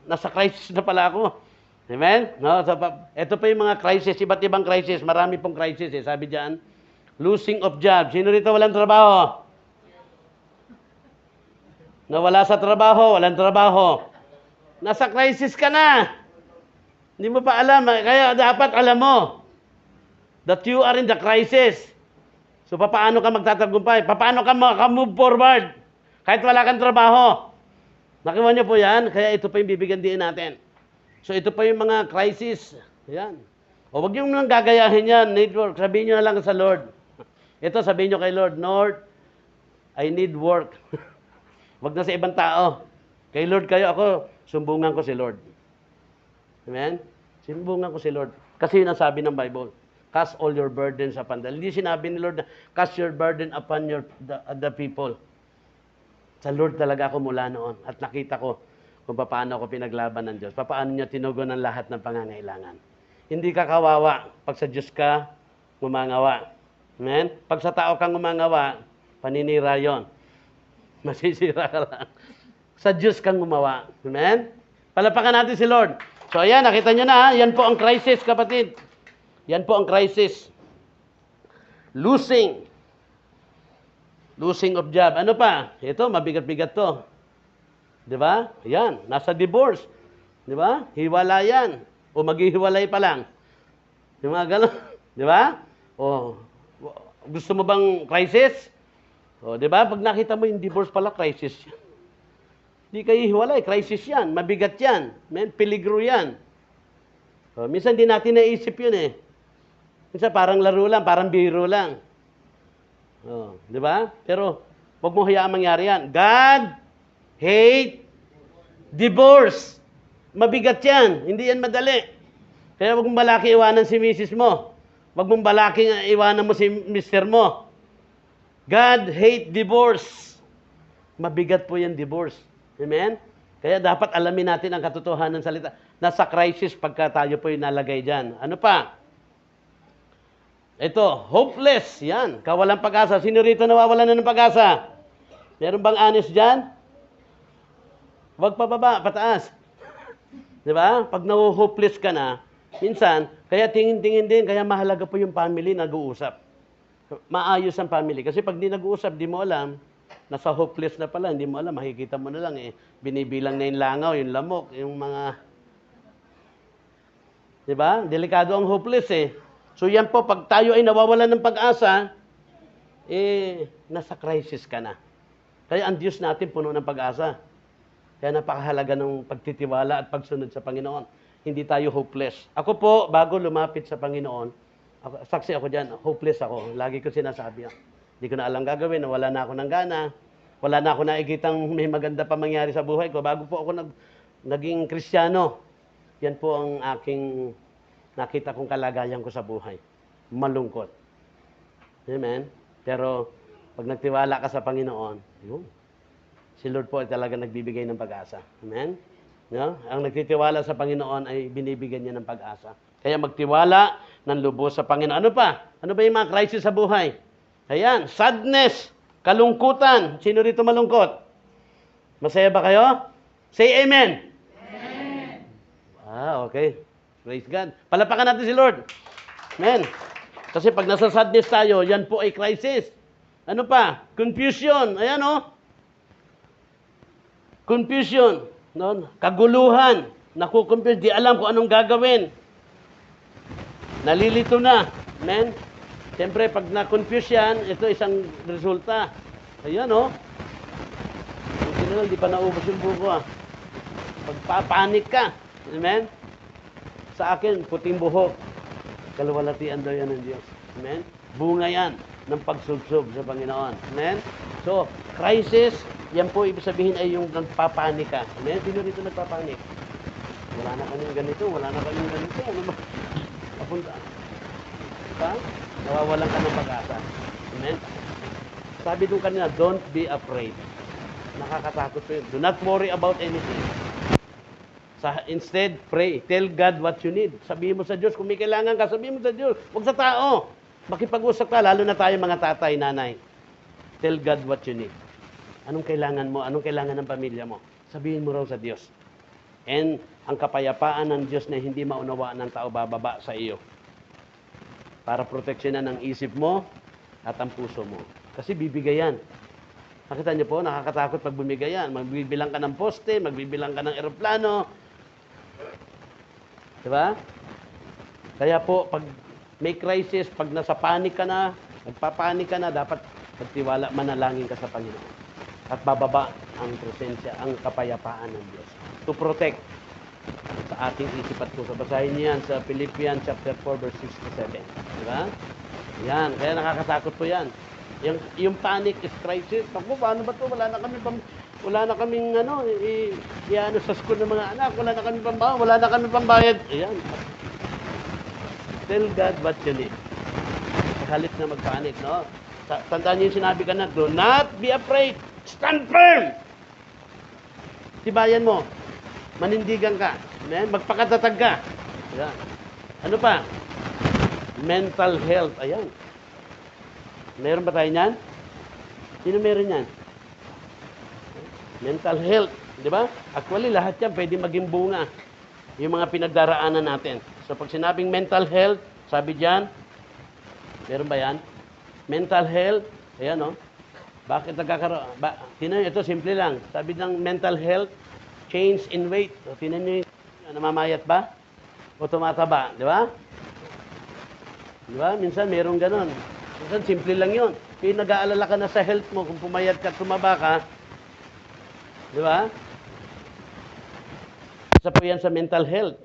nasa crisis na pala ako. Amen? No? So, ito pa yung mga crisis, iba't ibang crisis. Marami pong crisis eh. Sabi dyan, losing of job. Sino rito walang trabaho? Nawala sa trabaho, walang trabaho. Nasa crisis ka na. Hindi mo pa alam. Kaya dapat alam mo that you are in the crisis. So, paano ka magtatagumpay? Paano ka move forward? Kahit wala kang trabaho. Nakiwa niyo po yan? Kaya ito pa yung bibigyan din natin. So, ito pa yung mga crisis. Yan. O, wag yung nang gagayahin yan. Network. Sabihin nyo na lang sa Lord. Ito, sabihin nyo kay Lord, Lord, I need work. Wag na sa ibang tao. Kay Lord kayo, ako, sumbungan ko si Lord. Amen? Sumbungan ko si Lord. Kasi yun ang sabi ng Bible. Cast all your burdens upon them. Hindi sinabi ni Lord na, cast your burden upon the people. Sa Lord talaga ako mula noon. At nakita ko kung paano ako pinaglaban ng Diyos. Paano niya tinugon ang lahat ng pangangailangan. Hindi ka kawawa. Pag sa Diyos ka, gumangawa. Amen? Pag sa tao kang gumangawa, paninira yon. Masisira ka lang. Sa Diyos kang gumawa. Amen? Palapakan natin si Lord. So ayan, nakita nyo na, yan po ang crisis, kapatid. Yan po ang crisis. Losing of job. Ano pa? Ito, mabigat-bigat to. Di ba? Yan, nasa divorce. Di ba? Hiwalayan. O maghihiwalay pa lang. Yung mga gano'n. Di ba? O, gusto mo bang crisis? O, di ba? Pag nakita mo yung divorce pala, crisis yan. Di kayo hiwalay, crisis yan. Mabigat yan. Peligro yan. O, minsan di natin naisip yun eh. Minsan parang laro lang, parang biro lang. Oh, di ba? Pero, huwag mo hayaan mangyari yan. God hate divorce. Mabigat yan. Hindi yan madali. Kaya huwag mong balaki iwanan si misis mo. Huwag mong balaki iwanan mo si mister mo. God hate divorce. Mabigat po yan divorce. Amen? Kaya dapat alamin natin ang katotohanan ng salita. Nasa crisis pagka tayo po yung nalagay dyan. Ano pa? Ito, hopeless. Yan, kawalang pag-asa. Sino rito nawawalan na ng pag-asa? Meron bang honest dyan? Huwag pababa, pataas. Di ba? Pag na-hopeless ka na, minsan, kaya tingin-tingin din, kaya mahalaga po yung family nag-uusap. Maayos ang family. Kasi pag di nag-uusap, di mo alam, nasa hopeless na pala, hindi mo alam, makikita mo na lang eh. Binibilang na yung langaw, yung lamok, yung mga... Di ba? Delikado ang hopeless eh. So yan po, pag tayo ay nawawalan ng pag-asa, nasa crisis ka na. Kaya ang Diyos natin puno ng pag-asa. Kaya napakahalaga ng pagtitiwala at pagsunod sa Panginoon. Hindi tayo hopeless. Ako po, bago lumapit sa Panginoon, saksi ako dyan, hopeless ako. Lagi ko sinasabi yan. Hindi ko na alam gagawin, wala na ako ng gana, wala na ako nakikitang may maganda pa mangyari sa buhay ko. Bago po ako naging Kristiyano, yan po ang aking nakita kong kalagayan ko sa buhay. Malungkot. Amen? Pero, pag nagtiwala ka sa Panginoon, yun, si Lord po ay talaga nagbibigay ng pag-asa. Amen? No? Ang nagtitiwala sa Panginoon ay binibigyan niya ng pag-asa. Kaya magtiwala ng lubos sa Panginoon. Ano pa? Ano ba yung mga crisis sa buhay? Ayan, sadness, kalungkutan. Sino rito malungkot? Masaya ba kayo? Say amen. Amen. Okay. Praise God. Palapakan natin si Lord. Amen. Kasi pag nasa sadness tayo, yan po ay crisis. Ano pa? Confusion. Ayan o. Confusion. No? Kaguluhan. nakukumpir, di alam kung anong gagawin. Nalilito na. Amen? Siyempre, pag na-confuse yan, ito isang resulta. Ayan, oh. Buti na lang, di pa naubos yung buko, ah. Pagpapanik ka. Amen? Sa akin, puting buhok. Kalawalatian daw yan ng Diyos. Amen? Bunga yan ng pagsubsob sa Panginoon. Amen? So, crisis, yan po ibig sabihin ay yung nagpapanik ka. Amen? Sino rito nagpapanik? Wala na kaming ganito, wala na kaming ganito. Ano ba? Papunta. Diba? Nawawalan ka ng pag-asa. Amen? Sabi nung kanina, don't be afraid. Nakakatakot po yun. Do not worry about anything. Instead, pray. Tell God what you need. Sabihin mo sa Diyos, kung may kailangan ka, sabihin mo sa Diyos. Huwag sa tao. Makipag-usap ka, lalo na tayo mga tatay, nanay. Tell God what you need. Anong kailangan mo? Anong kailangan ng pamilya mo? Sabihin mo raw sa Diyos. And ang kapayapaan ng Diyos na hindi maunawaan ng tao bababa sa iyo. Para proteksyonan ang isip mo at ang puso mo. Kasi bibigay yan. Nakita niyo po, nakakatakot pag bumigay yan. Magbibilang ka ng poste, magbibilang ka ng eroplano. Diba? Kaya po, pag may crisis, pag nasa panic ka na, nagpapanik ka na, dapat magtiwala, manalangin ka sa Panginoon. At bababa ang presensya, ang kapayapaan ng Diyos. To protect sa ating isip at puso. Basahin niyo yan sa Philippians chapter 4, verse 6 to 7. Diba? Yan, kaya nakakatakot po yan. Yung panic is crisis. Ako, paano ba ito? Wala na kaming ano sa school ng mga anak. Wala na kaming pambayad. Wala na kaming pambayad. Ayan. Tell God what you need. Halit na magpanik, no? Tandaan niyo yung sinabi ka na, do not be afraid. Stand firm! Tibayan mo. Manindigan ka. Amen? Magpakatatag ka. Ayan. Ano pa? Mental health. Ayan. Meron ba tayo niyan? Sino meron yan? Mental health. Di ba? Actually, lahat yan pwede maging bunga. Yung mga pinagdaraanan natin. So, pag sinabing mental health, sabi diyan, meron ba yan? Mental health, ayan o. Bakit nagkakaroon? Tinan nyo, ito simple lang. Sabi ng mental health, change in weight. So, tinan nyo, namamayat ba? O tumataba, di ba? Di ba? Minsan merong ganon. Minsan simple lang yun. Kaya nag-aalala ka na sa health mo, kung pumayat ka, tumaba ka, di ba? Isa po yan sa mental health.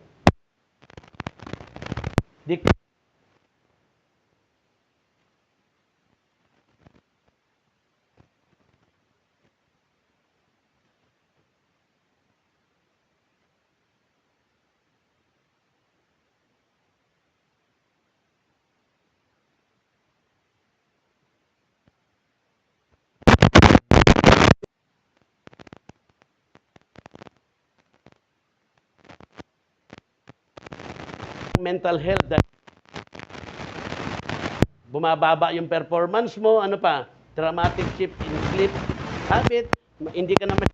Mental health, bumababa yung performance mo, ano pa, dramatic shift in sleep habit, hindi ka naman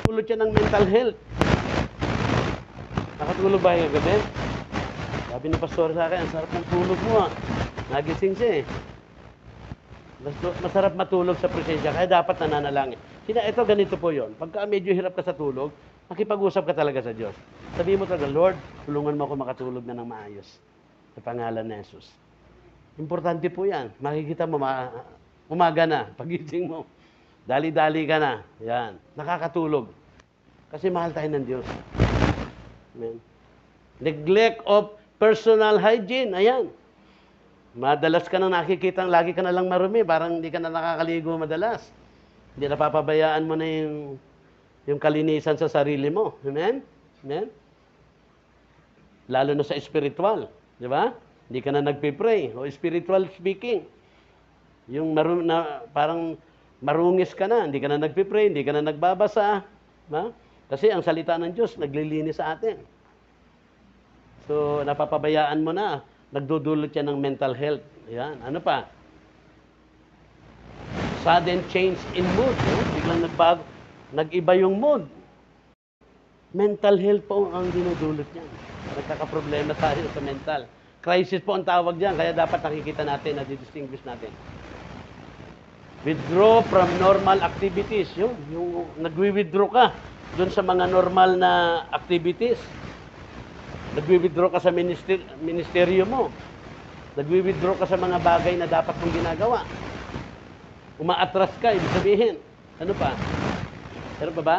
tulog siya ng mental health. Nakatulog ba yung gabi? Sabi ni pastor sa akin, ang sarap ng tulog mo, ah. Nagising siya eh. Masarap matulog sa presensya, kaya dapat nananalangin. Ito, ganito po yon. Pagka medyo hirap ka sa tulog, makipag-usap ka talaga sa Diyos. Sabihin mo talaga, Lord, tulungan mo ako makatulog na ng maayos. Sa pangalan ni Jesus. Importante po yan. Makikita mo, umaga na, pagising mo. Dali-dali ka na. Yan. Nakakatulog. Kasi mahal tayo ng Diyos. Amen. Neglect of personal hygiene. Ayan. Madalas ka na nakikita, lagi ka na lang marumi, parang hindi ka na nakakaligo madalas. Hindi napapabayaan mo na yung kalinisan sa sarili mo. Amen? Amen? Lalo na sa spiritual. Di ba? Hindi ka na nagpipray. O spiritual speaking. Yung parang marungis ka na. Hindi ka na nagpipray, hindi ka na nagbabasa. Ba? Kasi ang salita ng Diyos, naglilinis sa atin. So, napapabayaan mo na. Nagdudulot yan ng mental health. Yan. Ano pa? Sudden change in mood. Biglang nagbago. Nag-iba yung mood. Mental health po ang dinudulot niyan. Nagkakaproblema tayo sa mental. Crisis po ang tawag diyan. Kaya dapat nakikita natin, na distinguish natin. Withdraw from normal activities. Yung nagwi-withdraw ka doon sa mga normal na activities. Nagwi-withdraw ka sa ministeryo mo. Nagwi-withdraw ka sa mga bagay na dapat mong ginagawa. Umaatras ka, ibig sabihin. Ano pa? Pero pa ba?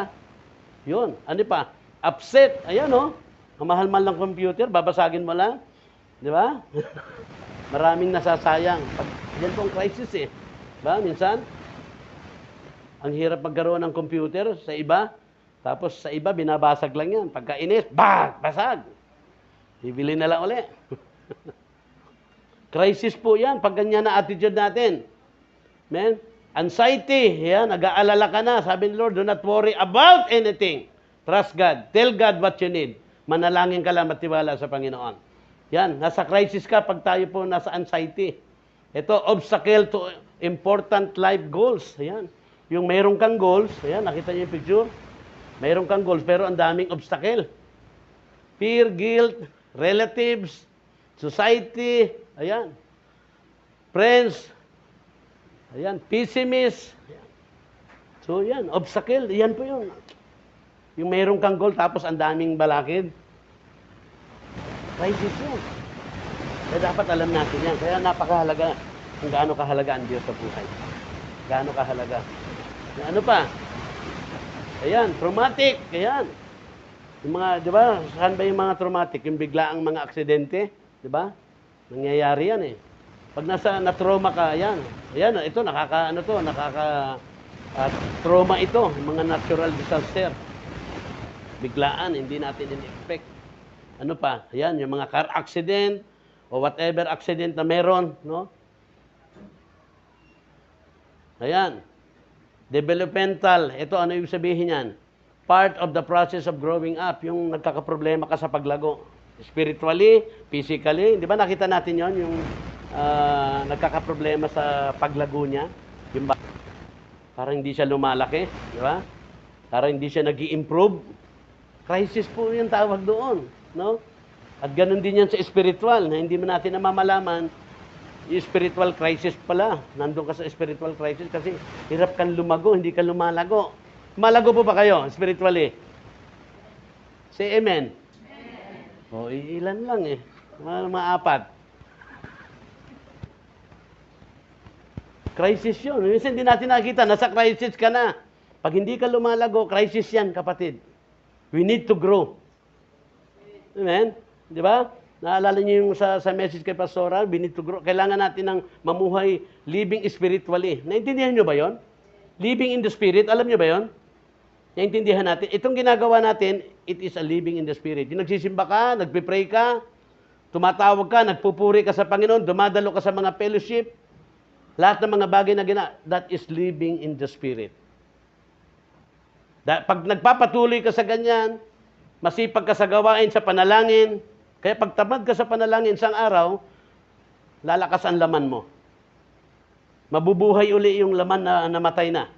Yun. Ano pa? Upset. Ayan, oh. Ang mahal-mahal ng computer, babasagin mo lang. Di ba? Maraming nasasayang. Yan po ang crisis eh. Ba? Minsan, ang hirap magkaroon ng computer sa iba. Tapos sa iba, binabasag lang yan. Pagkainis, basag. Bibili na lang uli. Crisis po yan. Pag ganyan na attitude natin. Man, anxiety. Yan, nag-aalala ka na. Sabi ni Lord, do not worry about anything. Trust God. Tell God what you need. Manalangin ka lang, matiwala sa Panginoon. Yan, nasa crisis ka pag tayo po nasa anxiety. Ito, obstacle to important life goals. Ayan. Yung mayroon kang goals, ayan, nakita niyo yung picture? Mayroon kang goals, pero ang daming obstacle. Fear, guilt, relatives, society, ayan. Friends, ayan, pessimist. Ayan. So, yan, obstacle, yan po yun. Yung mayroon kang goal, tapos ang daming balakid. Crisis yun. Kaya dapat alam natin yan. Kaya napakahalaga kung gaano kahalaga ang Diyos sa buhay. Gaano kahalaga. Ano pa? Ayan, traumatic. Ayan. Yung mga, di ba? Saan ba yung mga traumatic? Yung biglaang mga aksidente. Di ba? Nangyayari yan eh. Pag na-trauma ka, ayan. Ayan, ito, trauma ito. Mga natural disaster. Biglaan, hindi natin in-expect. Ano pa? Ayan, yung mga car accident, o whatever accident na meron, no? Ayan. Developmental. Ito, ano yung sabihin yan? Part of the process of growing up. Yung nagkakaproblema ka sa paglago. Spiritually, physically. Di ba nakita natin yon yung nagkakaproblema sa paglago niya? Yung parang hindi siya lumalaki. Di ba? Parang hindi siya nag-i-improve. Crisis po yung tawag doon. No? At ganun din yan sa spiritual, na hindi mo natin namamalaman, yung spiritual crisis pala. Nandun ka sa spiritual crisis kasi hirap kang lumago, hindi ka lumalago. Malago po ba kayo, spiritually? Say amen. O, ilan lang eh. Mga apat. Crisis yun. Minsan hindi natin nakita, nasa crisis ka na. Pag hindi ka lumalago, crisis yan, kapatid. We need to grow. Amen? Di ba? Naalala niyo yung sa message kay Pastora, we need to grow. Kailangan natin ng mamuhay living spiritually. Naintindihan niyo ba yon? Living in the Spirit, alam niyo ba yon? Naintindihan natin. Itong ginagawa natin, it is a living in the Spirit. Yung nagsisimba ka, nagpipray ka, tumatawag ka, nagpupuri ka sa Panginoon, dumadalo ka sa mga fellowship, lahat ng mga bagay na that is living in the Spirit. Pag nagpapatuloy ka sa ganyan, masipag ka sa gawain, sa panalangin, kaya pag tamad ka sa panalangin isang araw, lalakas ang laman mo. Mabubuhay uli yung laman na namatay na.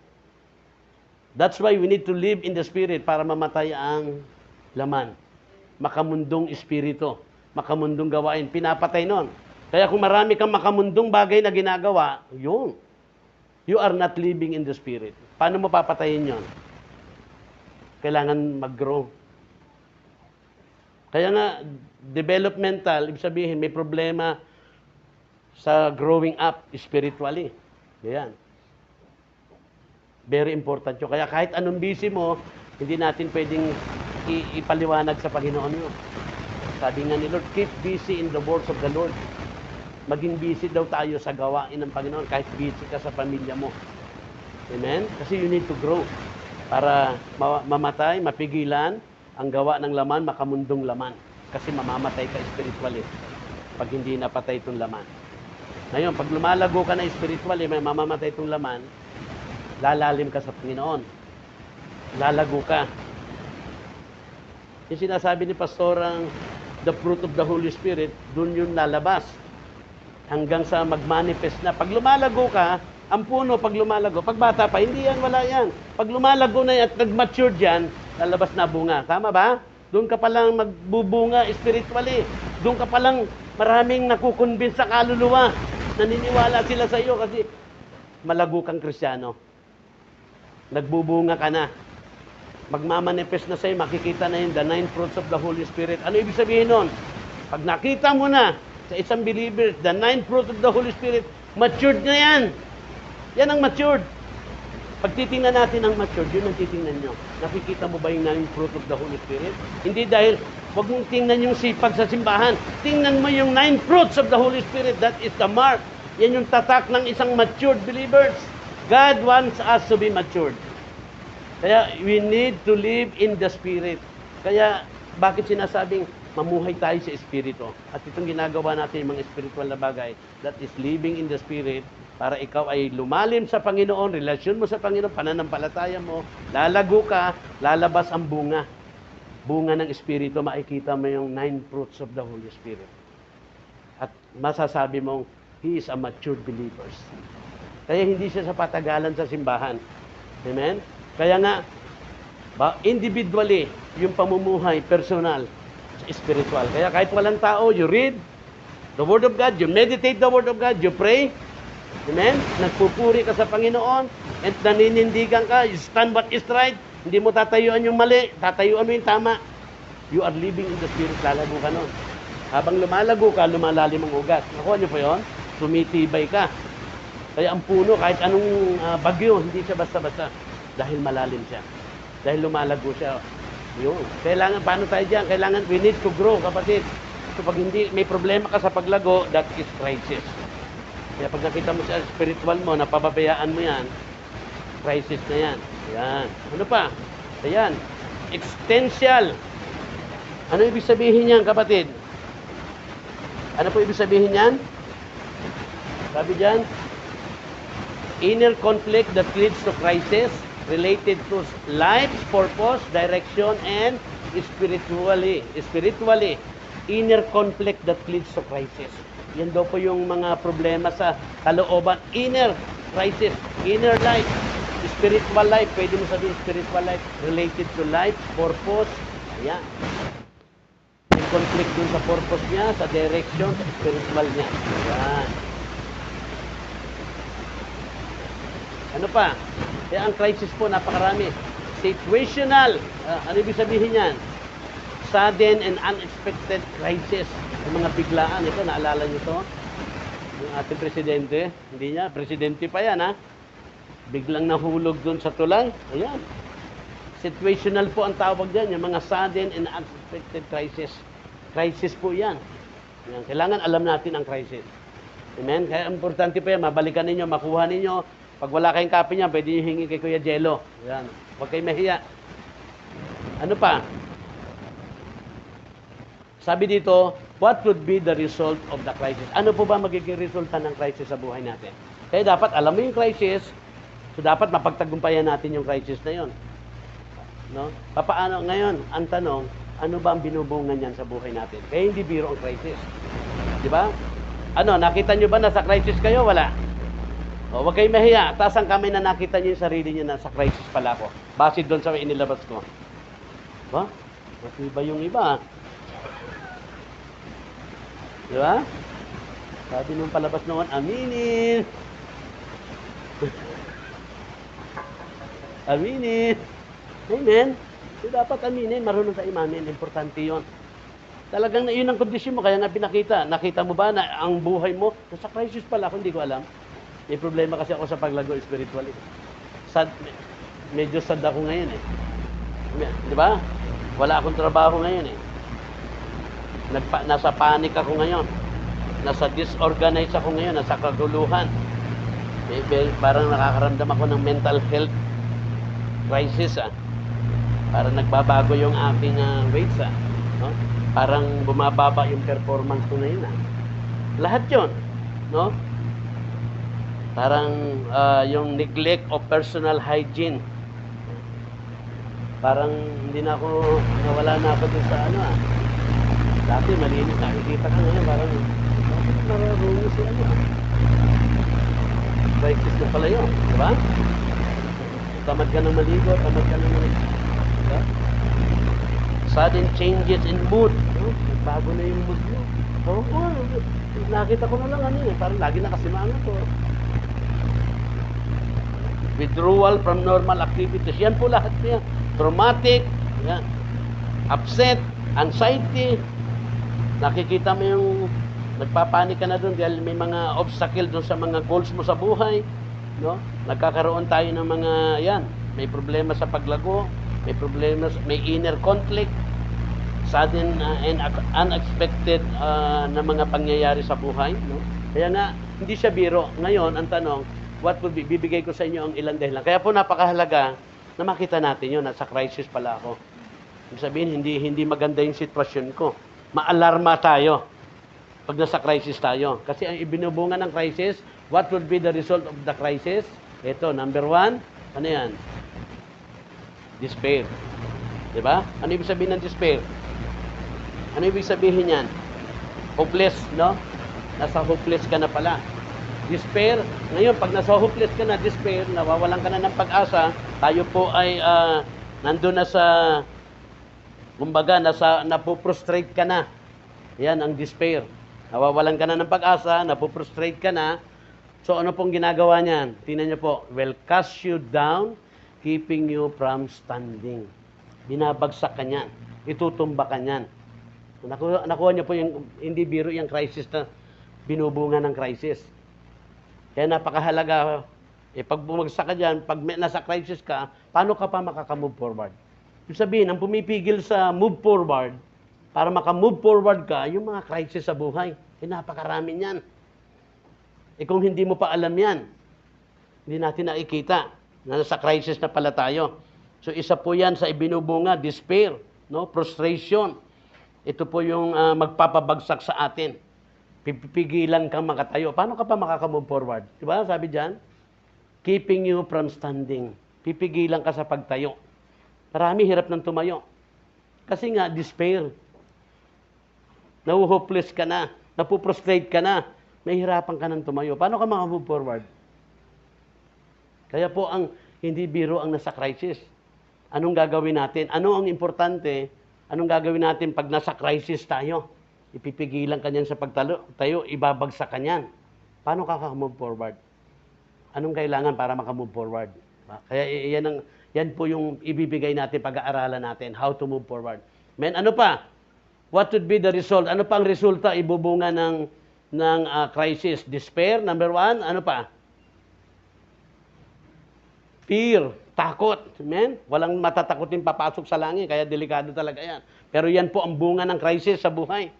That's why we need to live in the Spirit para mamatay ang laman. Makamundong espiritu, makamundong gawain, pinapatay nun. Kaya kung marami kang makamundong bagay na ginagawa, yun. You are not living in the Spirit. Paano mo papatayin yun? Kailangan mag-grow. Kaya nga, developmental, ibig sabihin, may problema sa growing up spiritually. Yan. Very important yun. Kaya kahit anong busy mo, hindi natin pwedeng ipaliwanag sa Panginoon yun. Sabi nga ni Lord, keep busy in the works of the Lord. Maging busy daw tayo sa gawain ng Panginoon kahit busy ka sa pamilya mo. Amen? Kasi you need to grow para mamatay, mapigilan ang gawa ng laman, makamundong laman. Kasi mamamatay ka spiritually pag hindi napatay itong laman. Ngayon, pag lumalago ka na spiritually, may mamamatay itong laman, lalalim ka sa Panginoon. Lalago ka. Yung sinasabi ni Pastorang, the fruit of the Holy Spirit, dun yun lalabas. Hanggang sa mag-manifest na. Pag lumalago ka, ang puno, pag lumalago, pag bata pa, hindi yan, wala yan. Pag lumalago na yan at nag-mature dyan, lalabas na bunga. Tama ba? Doon ka palang magbubunga spiritually. Doon ka palang maraming nakukonvince sa kaluluwa. Naniniwala sila sa iyo kasi malago kang Kristiyano. Nagbubunga ka na. Magmamanifest na sa'yo, makikita na yun, the 9 fruits of the Holy Spirit. Ano ibig sabihin nun? Pag nakita mo na sa isang believer, the 9 fruits of the Holy Spirit, matured na yan. Yan ang matured. Pag titingnan natin ang matured, yun ang titingnan nyo. Nakikita mo ba yung 9 fruit of the Holy Spirit? Hindi dahil, huwag mong tingnan yung sipag sa simbahan. Tingnan mo yung 9 fruits of the Holy Spirit. That is the mark. Yan yung tatak ng isang matured believers. God wants us to be matured. Kaya we need to live in the Spirit. Kaya bakit sinasabing mamuhay tayo sa Espiritu? At itong ginagawa natin yung mga spiritual na bagay, that is living in the Spirit, para ikaw ay lumalim sa Panginoon, relasyon mo sa Panginoon, pananampalataya mo, lalago ka, lalabas ang bunga. Bunga ng Espiritu, makikita mo yung 9 fruits of the Holy Spirit. At masasabi mong, he is a mature believer. Kaya hindi siya sa patagalan sa simbahan. Amen? Kaya nga, individually, yung pamumuhay, personal, spiritual. Kaya kahit walang tao, you read the Word of God, you meditate the Word of God, you pray. Amen? Nagpupuri ka sa Panginoon, at naninindigan ka, you stand what is right, hindi mo tatayuan yung mali, tatayuan mo yung tama. You are living in the Spirit, lalago ka nun. Habang lumalago ka, lumalalim ang ugat. Nakuha niyo po yun? Tumitibay ka. Kaya ang puno, kahit anong bagyo, hindi siya basta-basta. Dahil malalim siya. Dahil lumalago siya. Yun. Kailangan, paano tayo dyan? Kailangan, we need to grow, kapatid. So pag hindi, may problema ka sa paglago, that is crisis. Kaya pag nakita mo sa spiritual mo, napababayaan mo yan, crisis na yan. Ayan. Ano pa? Ayan. Existential. Ano ibig sabihin yan, kapatid? Ano po ibig sabihin yan? Sabi dyan, inner conflict that leads to crisis, related to life, purpose, direction, and spiritually, inner conflict that leads to crisis. Yan daw po yung mga problema sa kalooban. Inner crisis, inner life, spiritual life, pwede mo sabihin spiritual life, related to life, purpose, ayan. May conflict dun sa purpose niya, sa direction, sa spiritual niya. Ayan. Ano pa? Kaya ang crisis po, napakarami. Situational. Ano ibig sabihin yan? Sudden and unexpected crisis. Yung mga biglaan. Ito, naalala nyo to? Yung ating presidente. Hindi niya, presidente pa yan, ha? Biglang nahulog dun sa tulay. Ayan. Situational po ang tawag dyan. Yung mga sudden and unexpected crisis. Crisis po yan. Yan. Kailangan alam natin ang crisis. Amen? Kaya importante po yan. Mabalikan ninyo, makuha ninyo. Pag wala kayong copy niya, pwede nyo hingi kay Kuya Jello. Yan. Huwag kayo mahiya. Ano pa? Sabi dito, what would be the result of the crisis? Ano po ba magiging resulta ng crisis sa buhay natin? Kaya dapat alam mo yung crisis, so dapat mapagtagumpayan natin yung crisis na yon. No? Papaano ngayon? Ang tanong, ano ba ang binubungan niyan sa buhay natin? Kaya hindi biro ang crisis. Di ba? Ano, nakita nyo ba na sa crisis kayo? Wala. O, huwag kayong mahiya. Taas ang kamay na nakita nyo yung sarili nyo na sa crisis pala ako. Base doon sa inilabas ko. Ba? Matiba yung iba. Di ba? Sabi nung palabas noon, aminin. Aminin. Amen. So, dapat aminin. Marunong sa imanin. Importante yon. Talagang yun ang kondisyon mo. Kaya nga pinakita. Nakita mo ba na ang buhay mo, nasa crisis pala ako, hindi ko alam. May problema kasi ako sa paglago spiritually. Sad, medyo sad ako ngayon eh. Di ba? Wala akong trabaho ngayon eh. Nasa panic ako ngayon. Nasa disorganized ako ngayon. Nasa kaguluhan. Parang nakakaramdam ako ng mental health crisis ah. Parang nagbabago yung aking weights ah. No? Parang bumababa yung performance ko ngayon ah. Lahat yun. No? Parang yung neglect of personal hygiene. Parang hindi na ako, nawala na ako dun sa ano ah. Dati malinis, nakikita ka ngayon, parang bakit mararungo si ano ah. Crisis na pala yun, di ba? Tamad ka ng maligo, tamad ka ng maligo. Diba? Sudden changes in mood. No? Bago na yung mood mo. Oo, nakita ko na lang ano eh, parang lagi nakasimangan ko. withdrawal from normal activities. Yan po lahat niya. Traumatic, yan. Upset, anxiety. Nakikita mo yung nagpapanik ka na doon dahil may mga obstacle doon sa mga goals mo sa buhay. No? Nagkakaroon tayo ng mga, yan, may problema sa paglago, may problema, may inner conflict, sudden and unexpected na mga pangyayari sa buhay. No? Kaya nga, hindi siya biro. Ngayon, ang tanong, what would be, bibigay ko sa inyo ang ilang dahilan. Kaya po napakahalaga na makita natin yun, nasa crisis pala ako. Ibig sabihin, hindi maganda yung sitwasyon ko. Maalarma tayo pag nasa crisis tayo. Kasi ang ibinubunga ng crisis, what would be the result of the crisis? Ito, number 1, ano yan? Despair. Diba? Ano ibig sabihin ng despair? Ano ibig sabihin yan? Hopeless, no? Nasa hopeless ka na pala. Despair, ngayon, pag nasa hopeless ka na, despair, nawawalan ka na ng pag-asa, tayo po ay nandun na sa, kumbaga, napoprostrate ka na. Yan ang despair. Nawawalan ka na ng pag-asa, napoprostrate ka na. So, ano pong ginagawa niyan? Tingnan niyo po, will cast you down, keeping you from standing. Binabagsak ka niyan. Itutumba ka niyan. Nakuha niyo po yung, hindi biro yung crisis na binubunga ng crisis. Kaya napakahalaga, pag bumagsak ka dyan, pag nasa crisis ka, paano ka pa makakamove forward? Ibig sabihin, ang pumipigil sa move forward, para makamove forward ka, yung mga crisis sa buhay. Napakarami niyan. Kung hindi mo pa alam yan, hindi natin nakikita na nasa crisis na pala tayo. So isa po yan sa ibinubunga, despair, no? Frustration. Ito po yung magpapabagsak sa atin. Pipigilan kang makatayo. Paano ka pa makakamove forward? Diba? Sabi dyan, keeping you from standing. Pipigilan ka sa pagtayo. Marami hirap ng tumayo. Kasi nga, despair. Nahuhopeless ka na. Napuprostrate ka na. Nahihirapan ka ng tumayo. Paano ka makamove forward? Kaya po ang hindi biro ang nasa crisis. Anong gagawin natin? Ano ang importante? Anong gagawin natin pag nasa crisis tayo? Ipipigilan ka niyan sa pagtayo, ibabagsak ka niyan. Paano ka move forward? Anong kailangan para makamove forward? Kaya yan po yung ibibigay natin, pag-aaralan natin, how to move forward. Men, ano pa? What would be the result? Ano pa ang resulta ibubunga ng crisis? Despair, number 1. Ano pa? Fear, takot. Amen? Walang matatakotin papasok sa langit, kaya delikado talaga yan. Pero yan po ang bunga ng crisis sa buhay.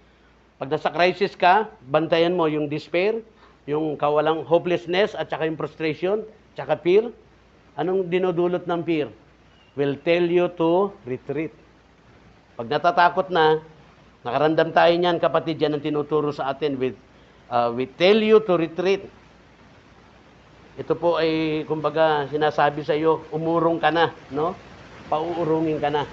Pag nasa crisis ka, bantayan mo yung despair, yung kawalang hopelessness, at saka yung frustration, saka fear. Anong dinudulot ng fear? Will tell you to retreat. Pag natatakot na, nakaramdam tayo niyan, kapatid, yan ang tinuturo sa atin with we tell you to retreat. Ito po ay, kumbaga, sinasabi sa iyo, umurong ka na, no? Pauurungin ka na.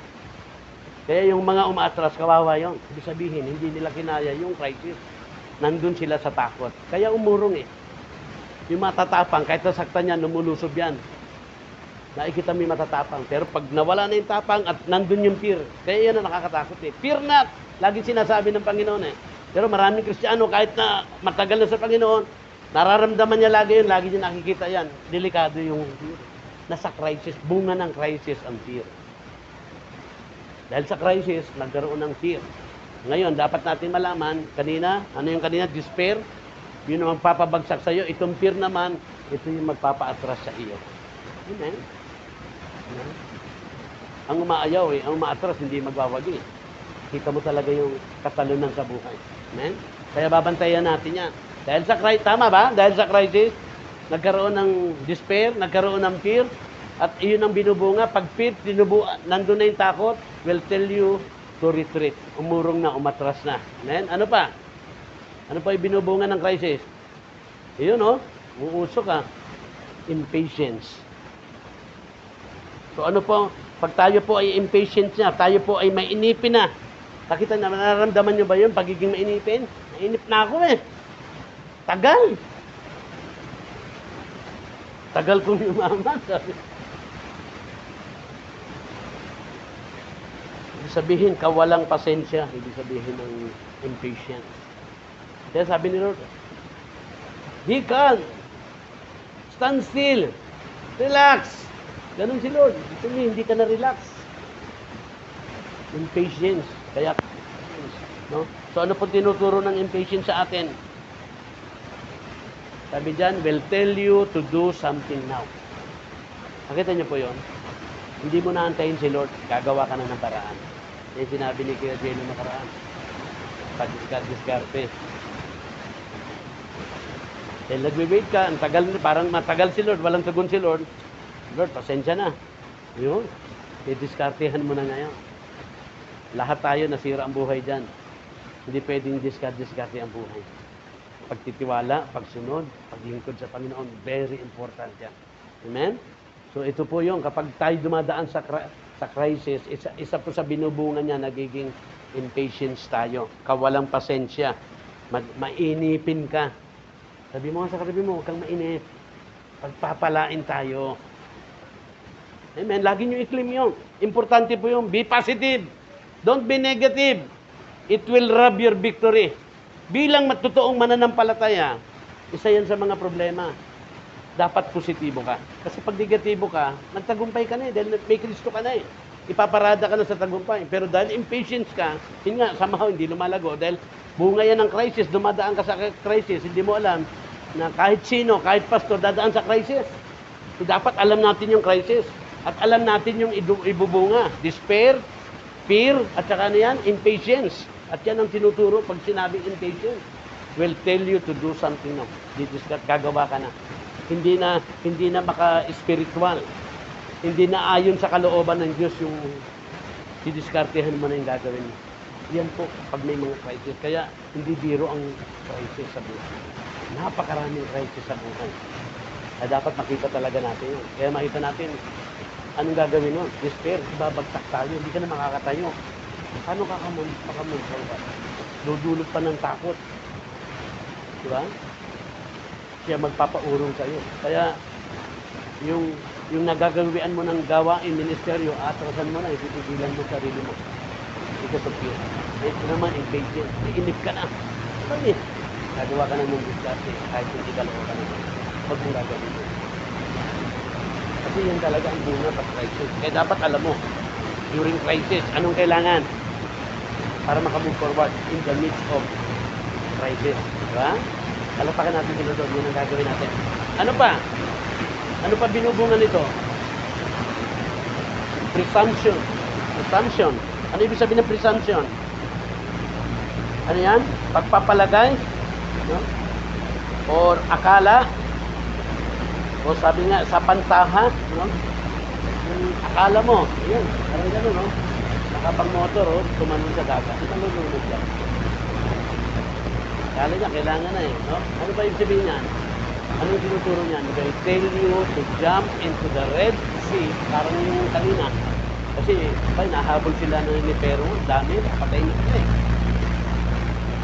Kaya yung mga umaatras, kawawa yun. Ibig sabihin, hindi nila kinaya yung crisis. Nandun sila sa takot. Kaya umurong eh. Yung matatapang, kahit nasaktan yan, lumulusob yan. Nakikita mo yung matatapang. Pero pag nawala na yung tapang at nandun yung fear, kaya yan ang nakakatakot eh. Fear not! Laging sinasabi ng Panginoon eh. Pero maraming Kristiyano, kahit na matagal na sa Panginoon, nararamdaman niya lagi yun, lagi niya nakikita yan. Delikado yung fear. Nasa crisis, bunga ng crisis ang fear. Dahil sa crisis, nagkaroon ng fear. Ngayon, dapat natin malaman, kanina, ano yung kanina? Despair. Yun ang magpapabagsak sa iyo. Itong fear naman, ito yung magpapaatras sa iyo. Amen? Amen? Ang umaayaw ang umaatras, hindi magwawagi. Kita mo talaga yung katalunan sa buhay. Amen? Kaya babantayan natin yan. Dahil sa crisis, tama ba? Dahil sa crisis, nagkaroon ng despair, nagkaroon ng fear, at iyon ang binubunga. Pag fear, nandun na yung takot, will tell you to retreat. Umurong na, umatras na. Amen? Ano pa? Ano pa yung binubunga ng crisis? Iyon, uusok ka. Impatience. So ano po, pag tayo po ay impatient na, tayo po ay mainipin na. Nakita na, nararamdaman nyo ba yun, pagiging mainipin? Mainip na ako eh. Tagal. Tagal kong yumaman. Ibig sabihin, kawalang pasensya. Ibig sabihin ng impatient. Kaya sabi ni Lord, He can. Stand still. Relax. Ganun si Lord. Ito hindi ka na-relax. Impatience. Kaya, no? So ano po tinuturo ng impatience sa atin? Sabi dyan, will tell you to do something now. Nakita niyo po yon? Hindi mo naantayin si Lord, gagawa ka na ng paraan. Yung sinabi ni Kuya Jello na paraan. Pag-diskarte. Dahil nagwe-wait ka, ang tagal, parang matagal si Lord, walang tugon si Lord. Lord, pasensya na. Yun, didiskartehan mo na ngayon. Lahat tayo nasira ang buhay dyan. Hindi pwedeng diskarte ang buhay. Pagtitiwala, pagsunod, paglingkod sa Panginoon, very important yan. Amen? So ito po yung kapag tayo dumadaan sa crisis, isa po sa binubungan niya, nagiging impatience tayo. Kawalang pasensya. Mainipin ka. Sabi mo sa katabi mo, huwag kang mainip. Pagpapalain tayo. Amen? Lagi nyo i-claim yun. Importante po yung be positive. Don't be negative. It will rob your victory. Bilang matutuong mananampalataya, isa yan sa mga problema. Dapat positibo ka. Kasi pag negatibo ka, nagtagumpay ka na eh. Dahil may Kristo ka na eh. Ipaparada ka na sa tagumpay. Pero dahil impatience ka, yun nga, somehow hindi lumalago. Dahil bunga yan ng crisis, dumadaan ka sa crisis, hindi mo alam na kahit sino, kahit pastor, dadaan sa crisis. So, dapat alam natin yung crisis. At alam natin yung ibubunga. Despair, fear, at saka ano yan, impatience. At yan ang tinuturo pag sinabing impatience. Will tell you to do something now. Gagawa ka na. Hindi na maka-spiritual. Hindi na ayon sa kalooban ng Diyos yung didiskartehan mo na yung gagawin mo. Yan po, pag may mga crisis. Kaya, hindi biro ang crisis sa buhay. Napakaraming crisis sa buhay. Kaya dapat makita talaga natin yun. Kaya makita natin, anong gagawin nun? Despair, babagsak tayo, hindi ka na makakatayo. Paano makamunsaw ka? Dudulot pa ng takot. Diba? Siya magpapaurong sa'yo. Kaya, yung nagagawian mo ng gawain, ministeryo, atrasan mo na, itigilan mo sarili mo. Because of fear. Ito naman, impatient. Iinip ka na. Bakit? Gagawa ka na ng diskarte kahit hindi ka loob ka na. Huwag mong gagawin mo. Kasi yan talaga ang bunga pag crisis. Kaya dapat alam mo, during crisis, anong kailangan? Para makamove forward in the midst of crisis. Diba? Palapakan natin sila doon. Yun ang gagawin natin. Ano pa? Ano pa binubungan nito? Presumption. Presumption. Ano ibig sabihin ng presumption? Ano yan? Pagpapalagay? No? Or akala? O sabi nga, sa pantaha? No? Yung akala mo, yun, parang gano'n, no? Nakapag-motor, oh, tumanon sa dagat. Ito nalulunod yan. Akala niya, kailangan na eh, no? Ano ba yung sabihin niyan? Anong tinuturo niyan? They tell you to jump into the Red Sea, parang yung kanina. Kasi, nahabol sila ng Nipero, dami, patay na sila eh.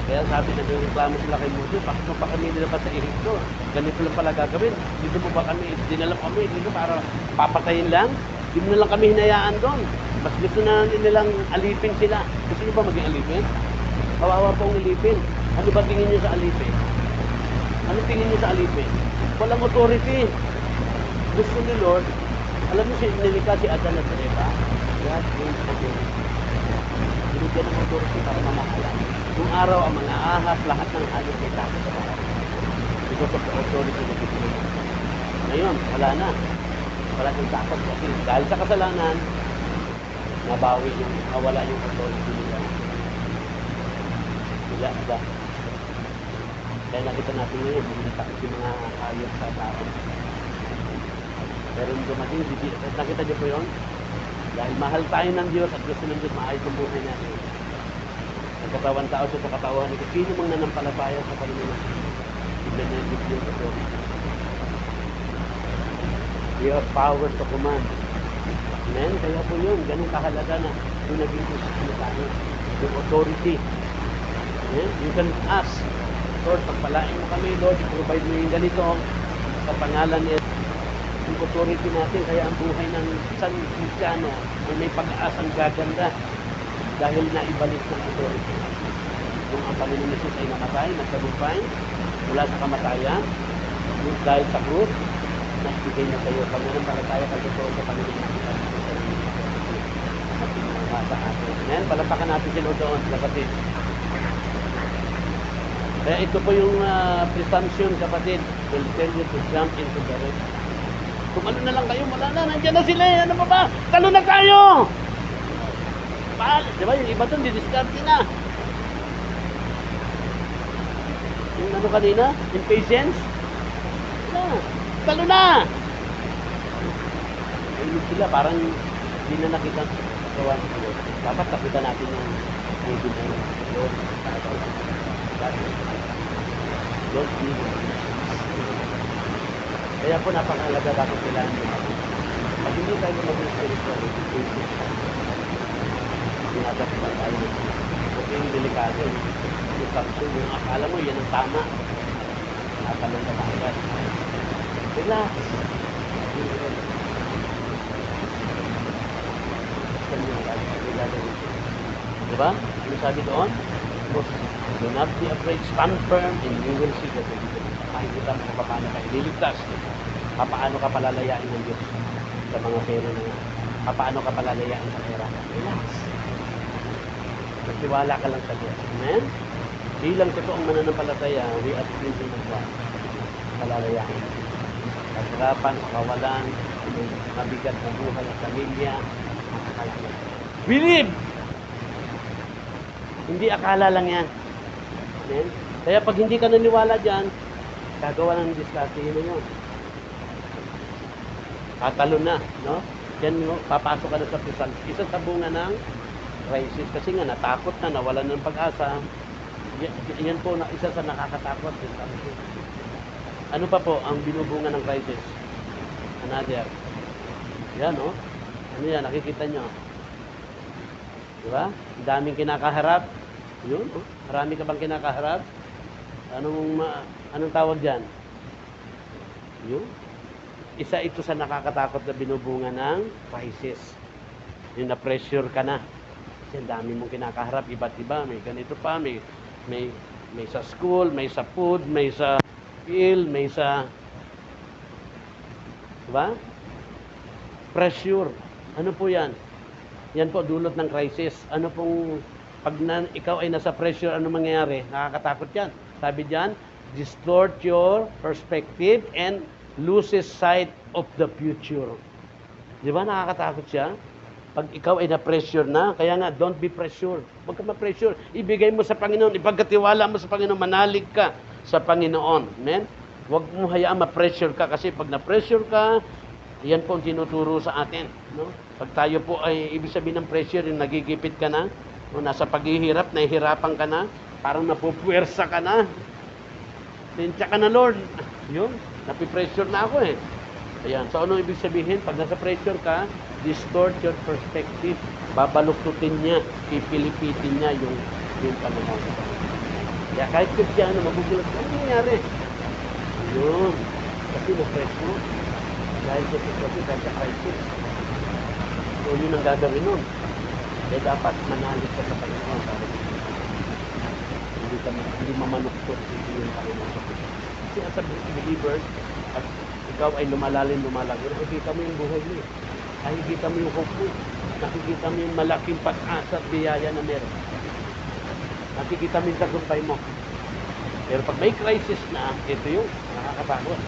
Kaya sabi na reklamo sila kay Moses, bakit mo pa kami nilabas sa Egypto? Ganito lang pala gagawin. Dito mo ba kami, dinala kami dito para papatayin lang? Hindi mo na lang kami hinayaan doon. Mas gusto na nilang alipin sila. Gusto nyo ba maging alipin? Kawawa pong alipin. Ano ba tingin nyo sa alipin? Ano tingin nyo sa alipin? Walang authority. Gusto ni Lord, alam mo si nilikha si Adan at Eva? God gave authority. Binigyan ng authority para mamahalan. Yung araw ang mga ahas, lahat ng hayop ay takot sa mga. Because of the authority na binigyan. Ngayon, wala na. Wala yung takot kasi dahil sa kasalanan, nabawi yung, nawala yung authority nila. Wala. Kaya nakita natin ngayon, takot yung mga hayop sa tao. Pero yung dumating, nakita niyo po yun? Dahil mahal tayo ng Diyos at gusto ng Diyos maayos ang buhay natin. Ang katawan tao sa katawan ni sino mang nanampalataya sa Panginoon. Tignan niyo yung Biblia ito. We have power to command. Amen? Kaya po yun, ganun kahalaga na yung naging posisyon tayo. Yung authority. Amen? You can ask, Lord, pagpalain mo kami, Lord, provide mo yung ganito sa pangalan ni yung authority natin, kaya ang buhay ng isang Kristiyano ay may pag-aasang gaganda dahil naibalik ng authority. Kung ang Panginoon Jesus ay namatay, nagtagumpay, mula sa kamatayan, dahil sa krus, naibigay na sa'yo. Pag nanampalataya ka totoo sa Panginoon natin, at pinagawa sa atin. Amen? Palapakan natin si Lord doon, kapatid. Kaya ito po yung presumption, kapatid. Will tell you to jump into the river. Kung ano na lang kayo, wala na, nandiyan na sila. Ano pa ba? Talo na tayo! Di ba? Yung iba doon, didiscarte na. Yung ano kanina? Impatience? Wala. Talo na! Ayun sila, parang hindi na nakita. Dapat nakita natin yung maybe na yun. Don't be. Kaya po napakalaga bakit kailangan nyo. Pag hindi tayo maging spiritual, dinadapat pa tayo. Kasi yung delikado, yung kapsul, yung akala mo, yan ang tama. Nakatalong ka agad. Relax. Diba? Ano sabi doon? Do not be afraid, stand firm, and you will see the deliverance. Makikita mo kung paano ka ililigtas. Paano ka palalayain ng Diyos sa mga pera na yan. Paano ka palalayain sa pera. Relax. Magtiwala ka lang sa Diyos. Amen? Bilang totoong mananampalataya, we are pleasing of God. Palalayain. Kaghirapan, kawalan, mabigat na buhay at pamilya, makakalayan. Believe! Hindi akala lang yan. Amen? Kaya pag hindi ka naniwala dyan, gagawa ng diskarte na yun. Tatalo na, no? Yan, no? Papasok ka na sa prison. Isa sa bunga ng crisis. Kasi nga, natakot na, nawalan ng pag-asa. Yan po, isa sa nakakatakot. Ano pa po ang binubunga ng crisis? Another. Yan, no? Ano yan? Nakikita nyo? Diba? Daming kinakaharap. Yun, oh. Marami ka bang kinakaharap? Anong tawag dyan? Yun. Isa ito sa nakakatakot na binubunga ng crisis. Yung na-pressure ka na. Kasi ang dami mong kinakaharap, iba't iba. May ganito pa, may sa school, may sa food, may sa field, may sa... Diba? Pressure. Ano po yan? Yan po, dulot ng crisis. Ano pong, ikaw ay nasa pressure, ano mangyayari? Nakakatakot yan. Sabi dyan, distort your perspective and loses sight of the future. Di ba nakakatakot siya? Pag ikaw ay na-pressure na, kaya nga, don't be pressure. Huwag ka ma-pressure. Ibigay mo sa Panginoon, ipagkatiwala mo sa Panginoon, manalig ka sa Panginoon. Amen? Huwag mo hayaan ma-pressure ka kasi pag na-pressure ka, yan po ang tinuturo sa atin. No? Pag tayo po ay, ibig sabihin ng pressure, yung nagigipit ka na, no? Nasa paghihirap, nahihirapan ka na, parang napupuwersa ka na. Tensya ka na, Lord. Yun, napipressure na ako eh. Ayan, so ano ibig sabihin? Pag nasa pressure ka, distort your perspective. Babaluktutin niya, pipilipitin niya yung pananaw. Kaya kahit Kristiyano, magugulat ka, ano nangyari? Yun, kasi na-pressure. Dahil sa sitwasyon, dahil sa crisis. So, yun ang gagawin nun. Kaya dapat manalig ka sa Panginoon. Hindi mamanuktot yung Panginoon. Kasi as a believer, at ikaw ay lumalalim, nakikita mo yung buhay mo. Nakikita mo yung hope mo. Nakikita mo yung malaking pag-asa at biyaya na meron. Nakikita mo yung tagumpay mo. Pero pag may crisis na, ito yung nakakatakot.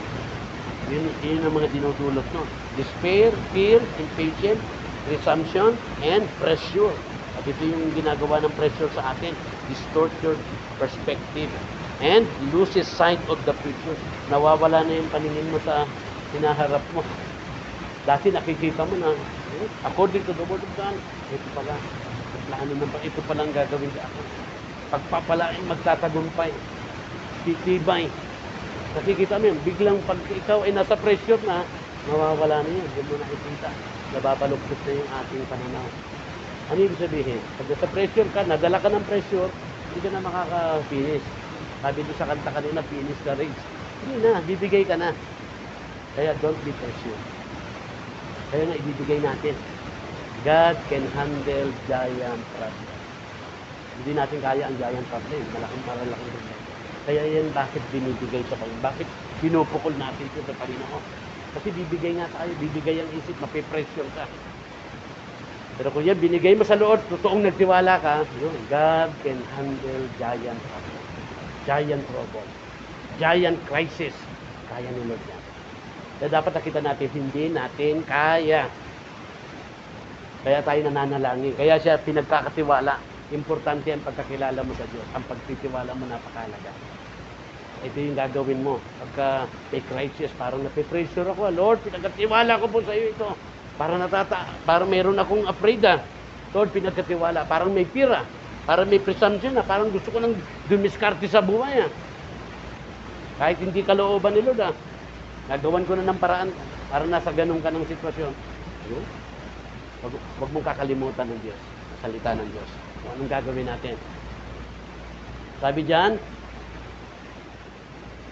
Yun ang mga dinudulot no. Despair, fear, impatience, presumption, and pressure. At ito yung ginagawa ng pressure sa atin. Distort your perspective and loses sight of the future. Nawawala na yung paningin mo sa hinaharap mo. Dati nakikita mo na, according to the word of God, ito pala, plano na pa, ito palang gagawin sa akin. Pagpapalain, magtatagumpay, titibay. Nakikita mo yun, biglang pag ikaw ay nasa pressure na, mawawala na yun. Hindi mo nakikita. Nababaluktot na yung ating pananaw. Ano ibig sabihin? Pag nasa pressure ka, nadala ka ng pressure, hindi ka na makaka-finish. Sabi doon sa kanta kanina, finish the race. Hindi na, bibigay ka na. Kaya don't be pressure. Kaya nga ibibigay natin. God can handle giant problem. Hindi natin kaya ang giant problem. Malaking problem. Kaya yan bakit binibigay sa Panginoon. Bakit pinupukol natin ito sa Panginoon. Kasi bibigay nga tayo, bibigay ang isip, mapipressure ka. Pero kung yan, binigay mo sa loob, totoong nagtiwala ka, God can handle giant trouble. Giant trouble. Giant crisis. Kaya ni Lord yan. Kaya dapat nakita natin, hindi natin kaya. Kaya tayo nananalangin. Kaya siya pinagkakatiwala. Importante ang pagkakilala mo sa Diyos. Ang pagtitiwala mo napakahalaga. Ito yung gagawin mo. Pagka may crisis, parang napipressure ako. Lord, pinagkatiwala ko po sa iyo ito. Parang meron akong afraid Lord, pinagkatiwala. Parang may fear Parang may presumption Parang gusto ko nang dumiskarte sa buhay Kahit hindi kalooban ni Lord Nagawan ko na ng paraan para nasa ganun ka ng sitwasyon. Huwag mong kakalimutan ng Diyos. Salita ng Diyos. Kung anong gagawin natin. Sabi diyan,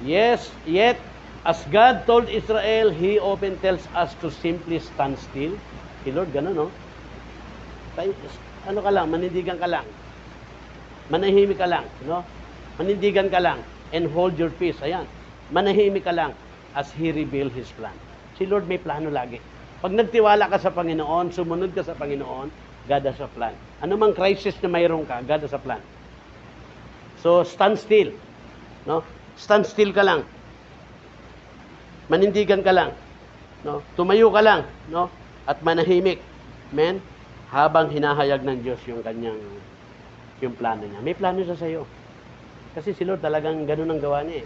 yes, yet, as God told Israel, He often tells us to simply stand still. Si Lord, gano'n, no? Ano ka lang, manindigan ka lang. Manahimik ka lang, no? Manindigan ka lang. And hold your peace. Ayan. Manahimik ka lang as He revealed His plan. Si Lord may plano lagi. Pag nagtiwala ka sa Panginoon, sumunod ka sa Panginoon, God has a plan. Ano mang crisis na mayroon ka, God has a plan. So, stand still. No? Stand still ka lang. Manindigan ka lang. No? Tumayo ka lang. No? At manahimik. Amen? Habang hinahayag ng Diyos yung plano niya. May plano siya sa iyo. Kasi si Lord talagang ganun ang gawa niya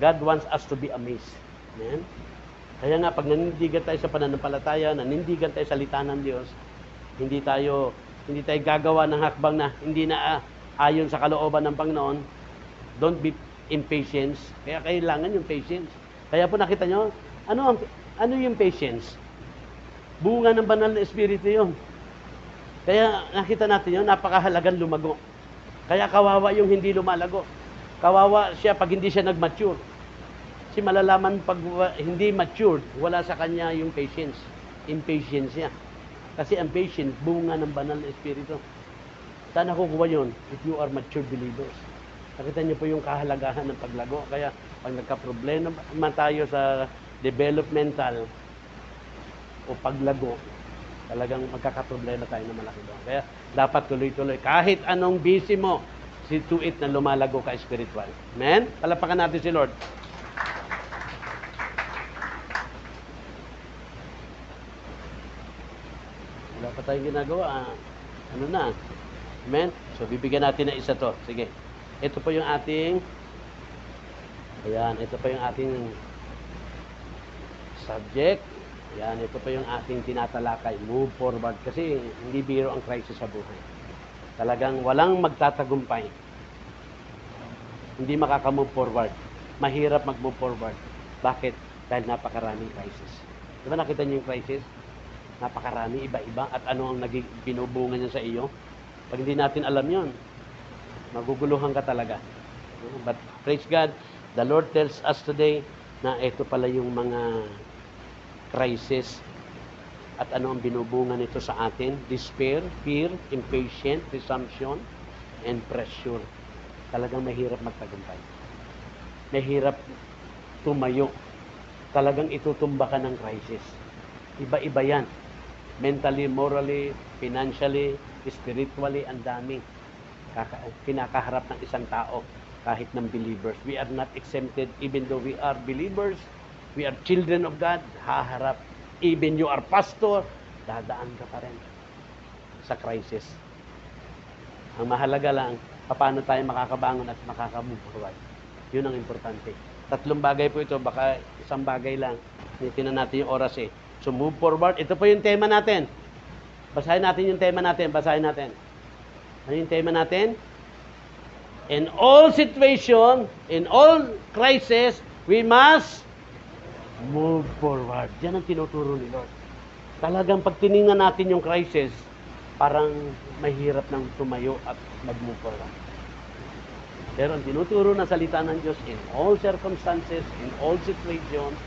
God wants us to be amazed. Amen? Kaya nga, pag nanindigan tayo sa pananampalataya, nanindigan tayo sa salita ng Diyos, hindi tayo gagawa ng hakbang na hindi na ayon sa kalooban ng Panginoon. Don't be impatient. Kaya kailangan yung patience. Kaya po nakita nyo, ano yung patience? Bunga ng banal na espiritu yun. Kaya nakita natin yun, napakahalagang lumago. Kaya kawawa yung hindi lumalago. Kawawa siya pag hindi siya nag-mature. Kasi malalaman pag hindi matured, wala sa kanya yung patience. Impatience siya. Kasi ang patience, bunga ng banal na espiritu. Saan nakukuha yun? If you are mature believers. Nakita niyo po yung kahalagahan ng paglago. Kaya pag nagka-problema tayo sa developmental o paglago, talagang magkakaproblema tayo na malaki doon. Kaya dapat tuloy-tuloy. Kahit anong busy mo, see to it na lumalago ka spiritual. Amen? Palapakan natin si Lord. Wala pa tayong ginagawa. Ano na? Amen? So, bibigyan natin na isa to. Sige. Ito po yung ating ito po yung ating subject. Ayan, ito po yung ating tinatalakay. Move forward. Kasi hindi biro ang crisis sa buhay. Talagang walang magtatagumpay. Hindi makaka-move forward. Mahirap mag-move forward. Bakit? Dahil napakaraming crisis. Di ba nakita niyo yung crisis? Napakarami, iba-iba. At ano ang binubunga niya sa iyo? Pag hindi natin alam yon, maguguluhan ka talaga. But praise God, the Lord tells us today na ito pala yung mga crisis at ano ang binubunga nito sa atin. Despair, fear, impatient, presumption, and pressure. Talagang mahirap magtagumpay. Mahirap tumayo. Talagang itutumba ka ng crisis. Iba-iba yan. Mentally, morally, financially, spiritually, ang daming kinakaharap ng isang tao kahit ng believers. We are not exempted even though we are believers. We are children of God. Haharap. Even you are pastor, dadaan ka pa rin sa crisis. Ang mahalaga lang, paano tayo makakabangon at makaka-move forward. Yun ang importante. 3 bagay po ito, baka isang bagay lang. Tinitingnan natin yung oras So move forward. Ito po yung tema natin. Basahin natin yung tema natin. Basahin natin. Ano yung tema natin? In all situation, in all crisis, we must move forward. Yan ang tinuturo ni Lord. Talagang pag tiningnan natin yung crisis, parang mahirap nang tumayo at mag-move forward. Pero ang tinuturo na salita ng Diyos, in all circumstances, in all situations,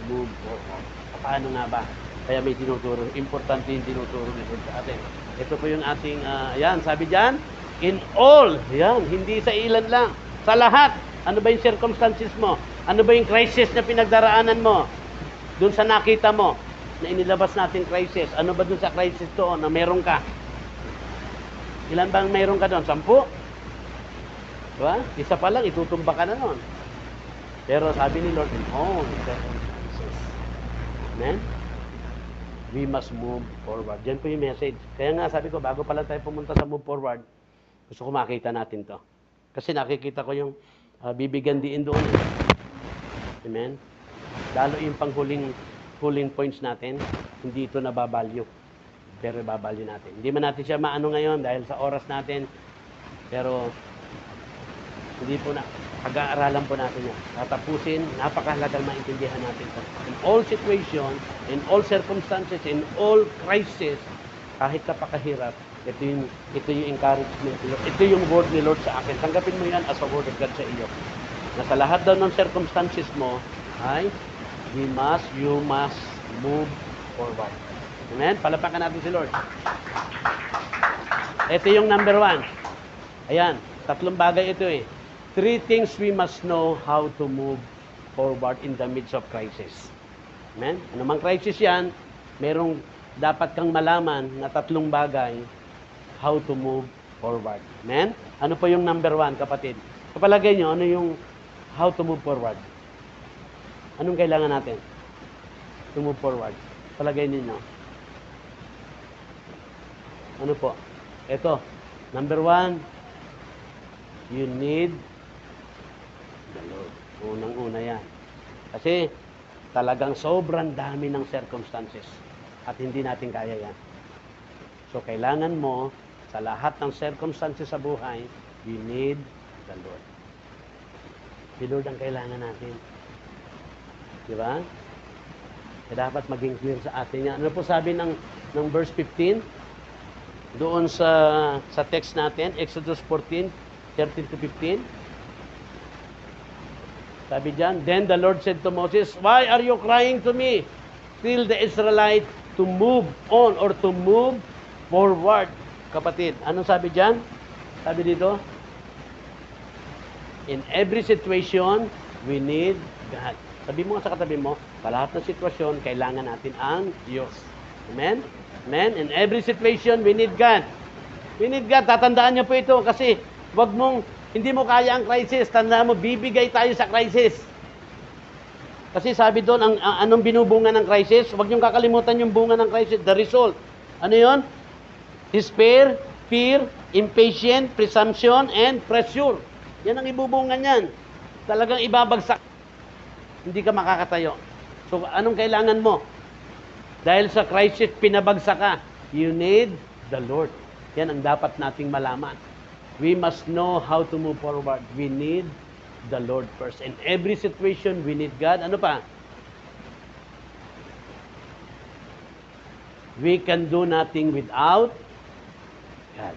move forward. Paano nga ba? Kaya may tinuturo. Importante yung tinuturo ni Lord sa atin. Ito po yung ating, sabi dyan, in all, hindi sa ilan lang, sa lahat. Ano ba yung circumstances mo? Ano ba yung crisis na pinagdaraanan mo? Doon sa nakita mo, na inilabas natin crisis, ano ba doon sa crisis doon na meron ka? Ilan bang meron ka doon? 10? Diba? Isa pa lang, itutumba ka na noon. Pero sabi ni Lord, in all circumstances, amen? We must move forward. Yan po yung message. Kaya nga sabi ko, bago pala tayo pumunta sa move forward, gusto ko makita natin to. Kasi nakikita ko yung bibigyan diin doon. Amen? Lalo yung panghuling points natin, hindi ito nababalyo. Pero babalyo natin. Hindi man natin siya maano ngayon dahil sa oras natin. Pero hindi po na. Pag-aaralan po natin yan. Tatapusin, napakahalagang maintindihan natin ito. In all situations, in all circumstances, in all crisis, kahit napakahirap, ito yung encouragement ni Lord. Ito yung word ni Lord sa akin. Tanggapin mo yan as a word of God sa iyo. Na sa lahat daw ng circumstances mo, ay, you must move forward. Amen? Palapakan natin si Lord. Ito yung number 1. Ayan, 3 bagay ito eh. 3 things we must know how to move forward in the midst of crisis. Amen? Anumang crisis yan, merong dapat kang malaman na 3 bagay how to move forward. Amen? Ano po yung number 1, kapatid? Kapalagay nyo, ano yung how to move forward? Anong kailangan natin to move forward? Palagay ninyo. Ano po? Ito, number 1, you need the Lord. Unang-una yan. Kasi talagang sobrang dami ng circumstances at hindi natin kaya yan. So, kailangan mo sa lahat ng circumstances sa buhay, you need the Lord. Si Lord ang kailangan natin. Di ba? Kaya dapat maging clear sa atin yan. Ano po sabi ng verse 15? Doon sa text natin, Exodus 14, 13 to 15. Sabi diyan, then the Lord said to Moses, why are you crying to me? Tell the Israelites to move on or to move forward. Kapatid, anong sabi diyan? Sabi dito, in every situation, we need God. Sabi mo sa katabi mo, sa lahat ng sitwasyon, kailangan natin ang Diyos. Amen? Amen? In every situation, we need God. We need God. Tatandaan niyo po ito kasi hindi mo kaya ang crisis. Tandaan mo, bibigay tayo sa crisis. Kasi sabi doon, anong binubunga ng crisis? Huwag niyong kakalimutan yung bunga ng crisis. The result. Ano yon? Despair, fear, impatient, presumption, and pressure. Yan ang ibubunga niyan. Talagang ibabagsak. Hindi ka makakatayo. So, anong kailangan mo? Dahil sa crisis, pinabagsak ka. You need the Lord. Yan ang dapat nating malaman. We must know how to move forward. We need the Lord first. In every situation, we need God. Ano pa? We can do nothing without God.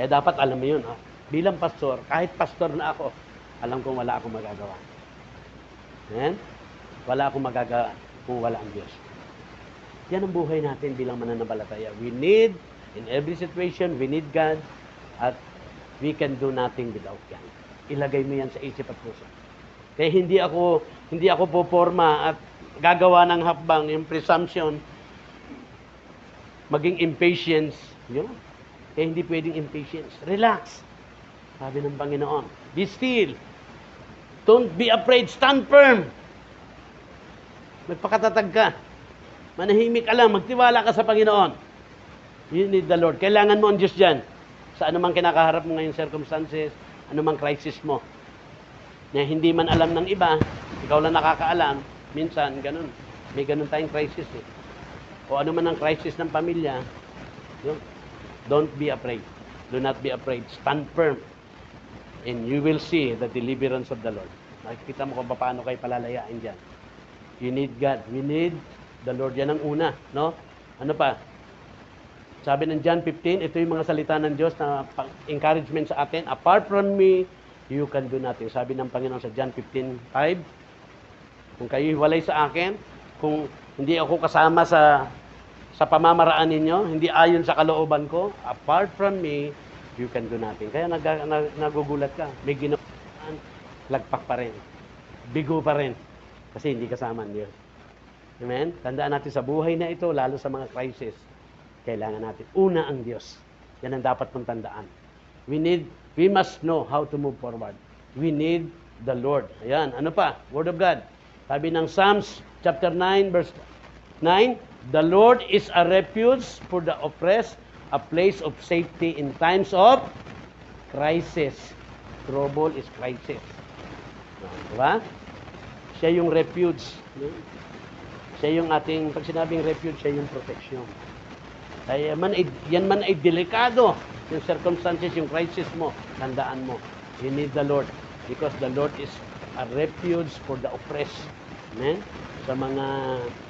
Kaya dapat alam mo yun. Ha? Bilang pastor, kahit pastor na ako, alam kong wala akong magagawa. Amen? Wala akong magagawa kung wala ang Diyos. Yan ang buhay natin bilang mananampalataya. We need, in every situation, we need God at we can do nothing without God. Ilagay mo yan sa isip at puso. Kaya hindi ako poporma at gagawa ng hakbang, yung presumption, maging impatience. Yun. Kaya hindi pwedeng impatience. Relax. Sabi ng Panginoon. Be still. Don't be afraid. Stand firm. Magpakatatag ka. Manahimik ka lang. Magtiwala ka sa Panginoon. You need the Lord. Kailangan mo ang Diyos dyan. Sa anumang kinakaharap mo ngayong circumstances, anumang crisis mo. Na hindi man alam ng iba, ikaw lang nakakaalam. Minsan, ganun. May ganun tayong crisis eh. O ano man ang crisis ng pamilya, yun. Don't be afraid. Do not be afraid. Stand firm. And you will see the deliverance of the Lord. Nakikita mo kung paano kayo palalayain dyan. You need God. We need the Lord. Yan ang una. No? Ano pa? Sabi ng John 15, ito yung mga salita ng Diyos na encouragement sa atin. Apart from me, you can do nothing. Sabi ng Panginoon sa John 15:5, kung kayo hiwalay sa akin, kung hindi ako kasama sa pamamaraan ninyo, hindi ayon sa kalooban ko, apart from me, you can do nothing. Kaya nagugulat ka. May ginawa, lagpak pa rin. Bigo pa rin. Kasi hindi kasama ang Diyos. Amen? Tandaan natin sa buhay na ito, lalo sa mga crisis, kailangan natin. Una ang Diyos. Yan ang dapat mong tandaan. We must know how to move forward. We need the Lord. Ayan, ano pa? Word of God. Sabi ng Psalms chapter 9, verse 9, the Lord is a refuge for the oppressed, a place of safety in times of crisis. Trouble is crisis. Diba? Siya yung refuge. Siya yung ating, pag sinabing refuge, siya yung protection. Kaya yan man ay delikado. Yung circumstances, yung crisis mo, tandaan mo. You need the Lord. Because the Lord is a refuge for the oppressed. Amen? Sa mga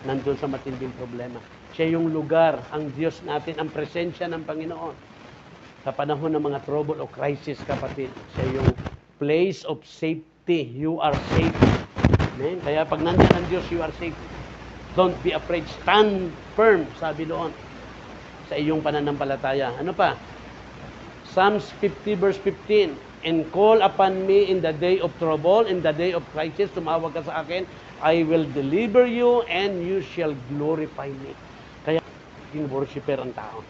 nandun sa matinding problema. Siya yung lugar, ang Diyos natin, ang presensya ng Panginoon. Sa panahon ng mga trouble o crisis, kapatid, siya yung place of safety. You are safe. Amen? Kaya pag nandiyan ang Diyos, you are safe. Don't be afraid. Stand firm, sabi doon, sa iyong pananampalataya. Ano pa? Psalms 50 verse 15, and call upon me in the day of trouble, in the day of crisis, tumawag ka sa akin, I will deliver you and you shall glorify me. Kaya, yung worshiper ang tao.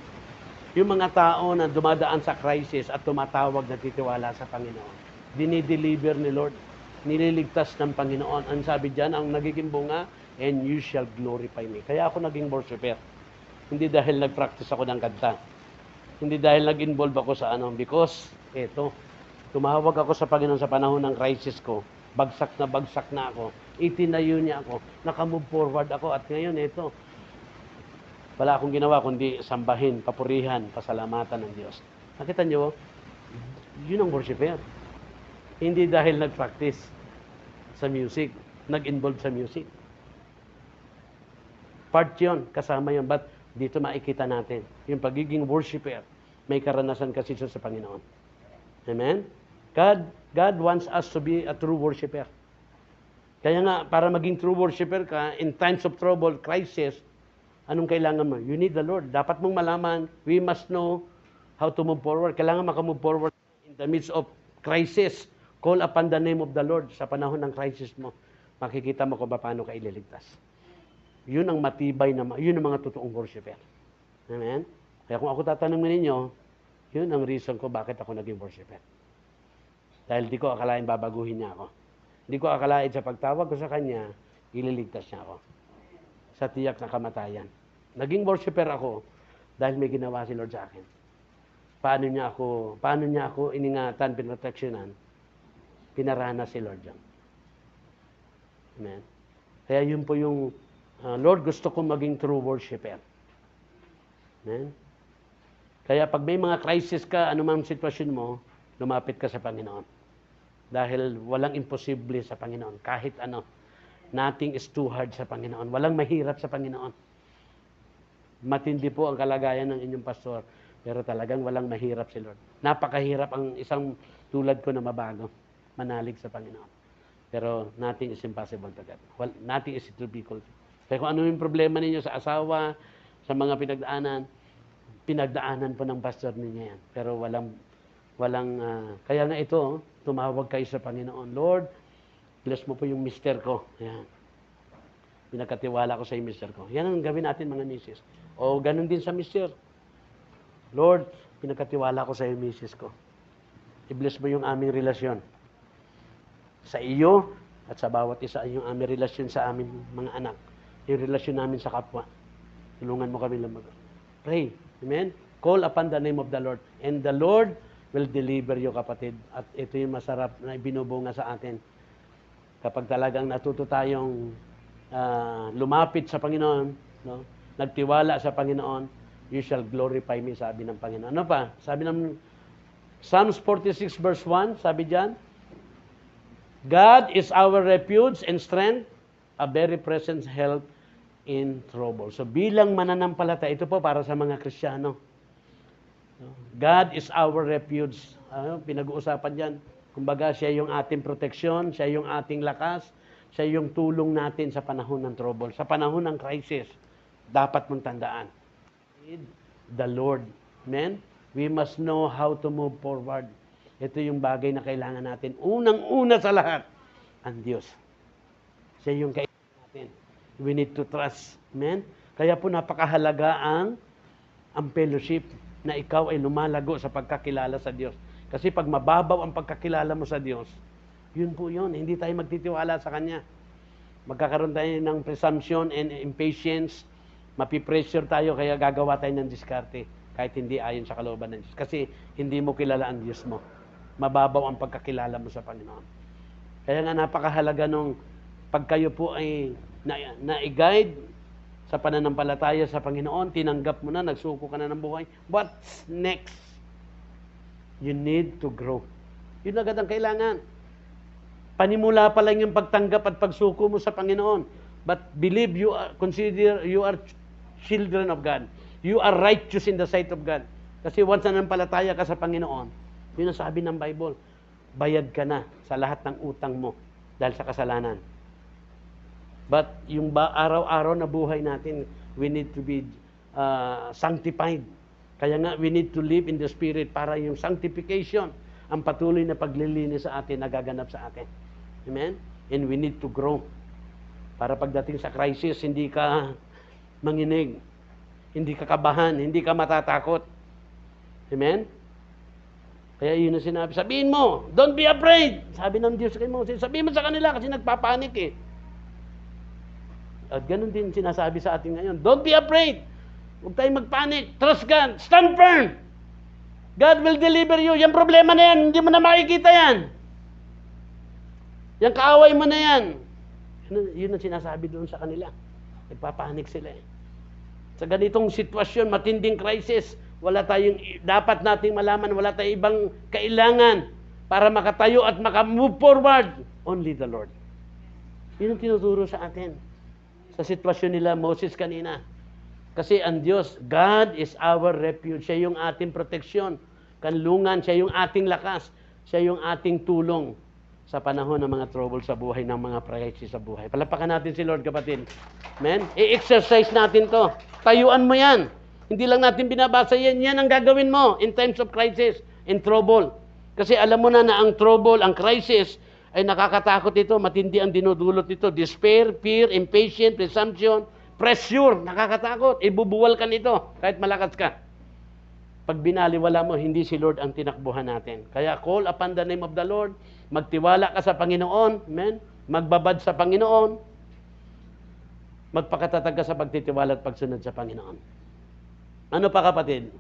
Yung mga tao na dumadaan sa crisis at tumatawag na titiwala sa Panginoon, dinideliver ni Lord, nililigtas ng Panginoon. Ang sabi dyan, ang nagiging bunga, and you shall glorify me. Kaya ako naging worshiper. Hindi dahil nag-practice ako ng kanta. Hindi dahil nag-involve ako sa because, tumawag ako sa Panginoon sa panahon ng crisis ko. Bagsak na ako. Itinayo niya ako. Nakamove forward ako. At ngayon, wala akong ginawa kundi sambahin, papurihan, pasalamatan ng Diyos. Nakita niyo, yun ang worshiper. Hindi dahil nag-practice sa music, nag-involve sa music. Part yun, kasama yun. But dito makikita natin, yung pagiging worshiper, may karanasan kasi siya sa Panginoon. Amen? God wants us to be a true worshiper. Kaya nga, para maging true worshiper ka, in times of trouble, crisis, anong kailangan mo? You need the Lord. Dapat mong malaman, we must know how to move forward. Kailangan makamove forward in the midst of crisis. Call upon the name of the Lord sa panahon ng crisis mo. Makikita mo kung paano ka ililigtas. Yun ang matibay na, yun ang mga totoong worshiper. Amen? Kaya kung ako tatanungin ninyo, yun ang reason ko bakit ako naging worshiper. Dahil di ko akalain babaguhin niya ako. Di ko akalain sa pagtawag ko sa Kanya, ililigtas niya ako. Sa tiyak na kamatayan. Naging worshiper ako dahil may ginawa si Lord sa akin. Paano niya ako iningatan, pinroteksyonan, pinarana si Lord dyan. Amen? Kaya yun po yung Lord, gusto kong maging true worshiper. Amen? Kaya pag may mga crisis ka, anumang sitwasyon mo, lumapit ka sa Panginoon. Dahil walang imposible sa Panginoon. Kahit ano, nothing is too hard sa Panginoon. Walang mahirap sa Panginoon. Matindi po ang kalagayan ng inyong pastor, pero talagang walang mahirap si Lord. Napakahirap ang isang tulad ko na mabago, manalig sa Panginoon. Pero nothing is impossible to God. Well, nothing is difficult. Kaya kung ano yung problema ninyo sa asawa, sa mga pinagdaanan po ng pastor ninyo yan. Pero kaya nga ito, tumawag kayo sa Panginoon. Lord, bless mo po yung mister ko. Yan. Pinagkatiwala ko sa yung mister ko. Yan ang gawin natin mga misis. O ganun din sa mister. Lord, pinagkatiwala ko sa yung misis ko. I-bless mo yung aming relasyon. Sa iyo at sa bawat isa yung aming relasyon sa aming mga anak. Yung relasyon namin sa kapwa. Tulungan mo kami lumago. Pray. Amen? Call upon the name of the Lord. And the Lord will deliver you, kapatid. At ito yung masarap na ibinubunga sa atin. Kapag talagang natuto tayong lumapit sa Panginoon, no? Nagtiwala sa Panginoon, you shall glorify me, sabi ng Panginoon. Ano pa? Sabi ng Psalms 46 verse 1, sabi diyan, God is our refuge and strength, a very present help in trouble. So bilang mananampalataya, ito po para sa mga Kristiyano. God is our refuge. Pinag-uusapan diyan. Kumbaga, siya yung ating proteksyon, siya yung ating lakas, siya yung tulong natin sa panahon ng trouble, sa panahon ng crisis. Dapat mong tandaan. The Lord. Amen? We must know how to move forward. Ito yung bagay na kailangan natin. Unang-una sa lahat, ang Diyos. Siya yung kailangan natin. We need to trust. Amen? Kaya po napakahalaga ang fellowship na ikaw ay lumalago sa pagkakilala sa Diyos. Kasi pag mababaw ang pagkakilala mo sa Diyos, yun po yun. Hindi tayo magtitiwala sa Kanya. Magkakaroon tayo ng presumption and impatience. Mapipressure tayo kaya gagawa tayo ng diskarte kahit hindi ayon sa kalooban ng Diyos. Kasi hindi mo kilala ang Diyos mo. Mababaw ang pagkakilala mo sa Panginoon. Kaya nga napakahalaga nung pag kayo po ay na-guide sa pananampalataya sa Panginoon, tinanggap mo na, nagsuko ka na ng buhay. What's next? You need to grow. Yun agad ang kailangan. Panimula pa lang yung pagtanggap at pagsuko mo sa Panginoon. But believe consider you are children of God. You are righteous in the sight of God. Kasi once na nampalataya ka sa Panginoon, yun ang sabi ng Bible, bayad ka na sa lahat ng utang mo dahil sa kasalanan. But yung araw-araw na buhay natin, we need to be sanctified. Kaya nga, we need to live in the Spirit para yung sanctification, ang patuloy na paglilinis sa atin, nagaganap sa atin. Amen? And we need to grow. Para pagdating sa crisis, hindi ka manginig, hindi ka kabahan, hindi ka matatakot. Amen? Kaya yun ang sinabi. Sabihin mo, don't be afraid. Sabi ng Diyos kay Moses, sabihin mo sa kanila kasi nagpapanik eh. At ganun din sinasabi sa atin ngayon. Don't be afraid. Huwag tayong magpanik. Trust God. Stand firm. God will deliver you. Yung problema na yan, hindi mo na makikita yan. Yung kaaway mo na yan. Yun ang sinasabi doon sa kanila. Nagpapanik sila eh. Sa ganitong sitwasyon, matinding crisis, dapat nating malaman, wala tayong ibang kailangan para makatayo at makamove forward. Only the Lord. Yun ang tinuturo sa atin. Sa sitwasyon nila, Moses kanina. Kasi ang Diyos, God is our refuge. Siya yung ating proteksyon, kanlungan, siya yung ating lakas, siya yung ating tulong sa panahon ng mga trouble sa buhay, ng mga crisis sa buhay. Palapakan natin si Lord, kapatid. Amen? I-exercise natin to. Tayuan mo yan. Hindi lang natin binabasa yan. Yan ang gagawin mo in times of crisis, in trouble. Kasi alam mo na ang trouble, ang crisis, ay nakakatakot ito, matindi ang dinudulot ito. Despair, fear, impatience, presumption, pressure, nakakatakot. Ibubuwal ka nito kahit malakas ka. Pag binaliwala mo, hindi si Lord ang tinakbuhan natin. Kaya call upon the name of the Lord, magtiwala ka sa Panginoon, amen? Magbabad sa Panginoon, magpakatatag ka sa pagtitiwala at pagsunod sa Panginoon. Ano pa kapatid?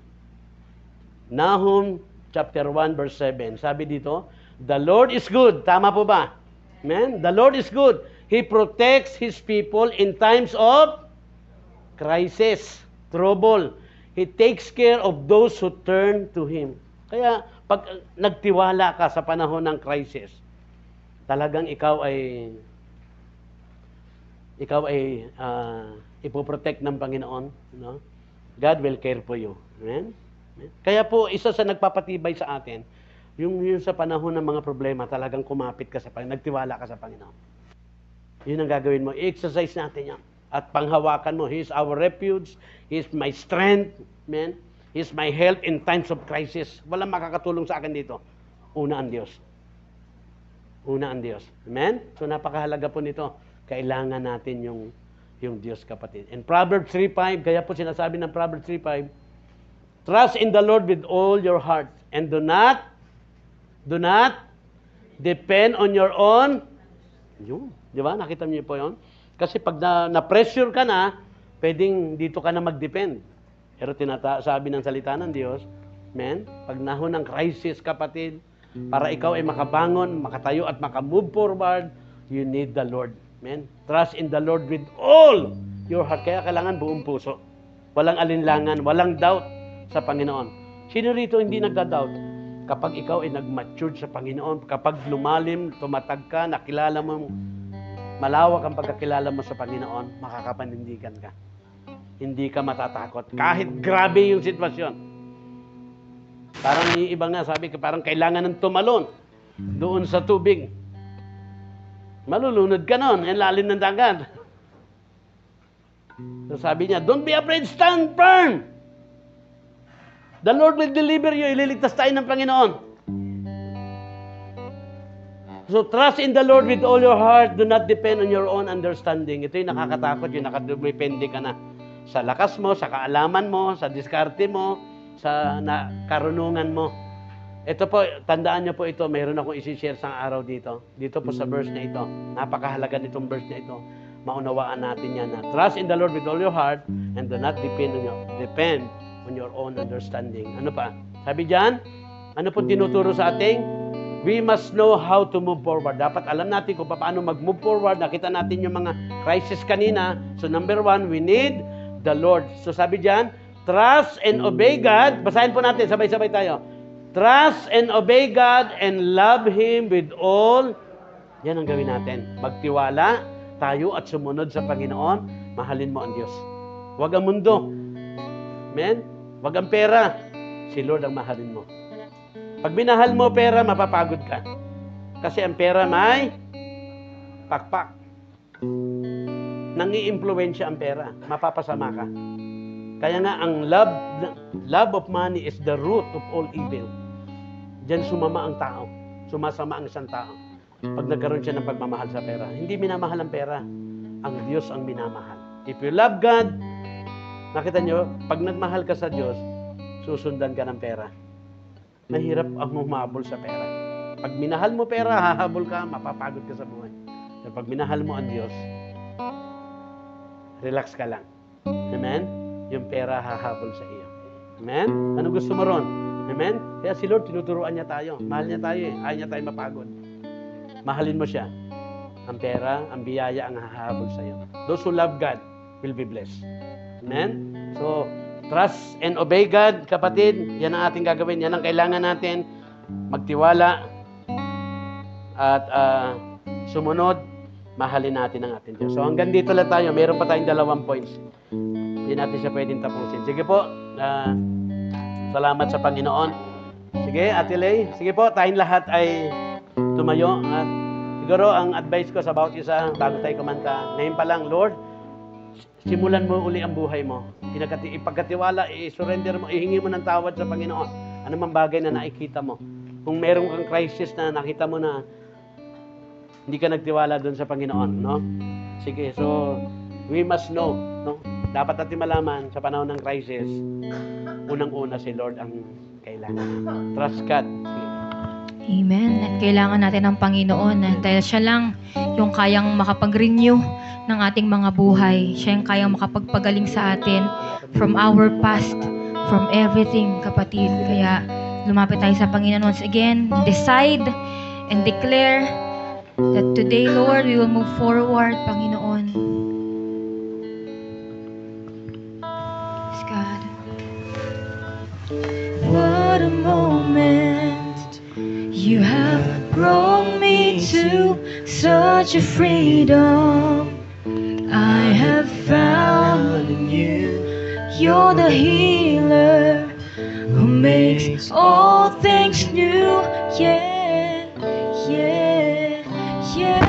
Nahum chapter 1 verse 7, sabi dito, the Lord is good. Tama po ba? Amen? The Lord is good. He protects His people in times of crisis, trouble. He takes care of those who turn to Him. Kaya, pag nagtiwala ka sa panahon ng crisis, talagang ikaw ay ipoprotect ng Panginoon. No? God will care for you. Amen? Kaya po, isa sa nagpapatibay sa atin, yung sa panahon ng mga problema, talagang kumapit ka sa Panginoon, nagtiwala ka sa Panginoon. Yun ang gagawin mo. I-exercise natin yan. At panghawakan mo, He is our refuge, He is my strength, amen? He is my help in times of crisis. Walang makakatulong sa akin dito. Una ang Diyos. Una ang Diyos. Amen? So napakahalaga po nito. Kailangan natin yung Diyos, kapatid. In Proverbs 3:5, kaya po sinasabi ng Proverbs 3:5, trust in the Lord with all your heart and do not depend on your own. Yun. Di ba? Nakita niyo po yun? Kasi pag na-pressure ka na, pwedeng dito ka na mag-depend. Pero sabi ng salita ng Diyos, amen? Pag nahon ng crisis, kapatid, para ikaw ay makabangon, makatayo at makamove forward, you need the Lord. Amen? Trust in the Lord with all your heart. Kaya kailangan buong puso. Walang alinlangan, walang doubt sa Panginoon. Sino rito hindi nagda-doubt? Kapag ikaw ay nag-mature sa Panginoon, kapag lumalim, tumatag ka, nakilala mo, malawak ang pagkakilala mo sa Panginoon, makakapanindigan ka. Hindi ka matatakot. Kahit grabe yung sitwasyon. Parang yung iba nga, sabi ko, parang kailangan ng tumalon doon sa tubig. Malulunod ka nun, ang lalim ng dagat. So sabi niya, don't be afraid, stand firm. The Lord will deliver you. Ililigtas tayo ng Panginoon. So, trust in the Lord with all your heart. Do not depend on your own understanding. Ito yung nakakatakot, yung nakadepende ka na sa lakas mo, sa kaalaman mo, sa diskarte mo, sa karunungan mo. Ito po, tandaan nyo po ito, mayroon akong isi-share sa araw dito. Dito po sa verse na ito. Napakahalaga nitong verse na ito. Maunawaan natin yan na trust in the Lord with all your heart and do not depend on your own understanding. Ano pa? Sabi diyan, ano po tinuturo sa ating? We must know how to move forward. Dapat alam natin kung paano mag-move forward. Nakita natin yung mga crisis kanina. So number 1, we need the Lord. So sabi diyan, trust and obey God. Basahin po natin, sabay-sabay tayo. Trust and obey God and love Him with all. Yan ang gawin natin. Magtiwala tayo at sumunod sa Panginoon. Mahalin mo ang Diyos. Huwag ang mundo. Amen? Huwag ang pera. Si Lord ang mahalin mo. Pag minahal mo pera, mapapagod ka. Kasi ang pera may pakpak. Nangi-impluwensya ang pera. Mapapasama ka. Kaya nga, ang love of money is the root of all evil. Diyan sumama ang tao. Sumasama ang isang tao. Pag nagkaroon siya ng pagmamahal sa pera. Hindi minamahal ang pera. Ang Diyos ang minamahal. If you love God, nakita nyo, pag nagmahal ka sa Diyos, susundan ka ng pera. Mahirap ang humabol sa pera. Pag minahal mo pera, hahabol ka, mapapagod ka sa buhay. Pero pag minahal mo ang Diyos, relax ka lang. Amen? Yung pera hahabol sa iyo. Amen? Ano gusto mo ron? Amen? Kaya si Lord, tinuturuan niya tayo. Mahal niya tayo eh. Ayaw niya tayo mapagod. Mahalin mo siya. Ang pera, ang biyaya ang hahabol sa iyo. Those who love God will be blessed. Amen? So, trust and obey God, kapatid. Yan ang ating gagawin. Yan ang kailangan natin. Magtiwala at sumunod. Mahalin natin ang ating Diyos. So, hanggang dito lang tayo. Meron pa tayong 2 points. Hindi natin siya pwedeng tapusin. Sige po. Salamat sa Panginoon. Sige, Ate Lay. Sige po, tayong lahat ay tumayo. At siguro, ang advice ko sa bawat isa, bago tayo kumanta, ngayon pa lang, Lord, simulan mo uli ang buhay mo. Ipagkatiwala, i-surrender mo, ihingi mo ng tawad sa Panginoon. Ano mang bagay na nakikita mo. Kung meron kang crisis na nakita mo na hindi ka nagtiwala doon sa Panginoon, no? Sige, so, we must know, no? Dapat natin malaman sa panahon ng crisis, unang-una si Lord ang kailangan. Trust God. Sige. Amen. At kailangan natin ng Panginoon dahil siya lang yung kayang makapag-renew ng ating mga buhay. Siya yung kayang makapagpagaling sa atin from our past, from everything, kapatid. Kaya lumapit tayo sa Panginoon once again. Decide and declare that today, Lord, we will move forward, Panginoon. Yes, God. What a moment you have brought me to, such a freedom I have found in you. You're the healer who makes all things new. Yeah, yeah, yeah.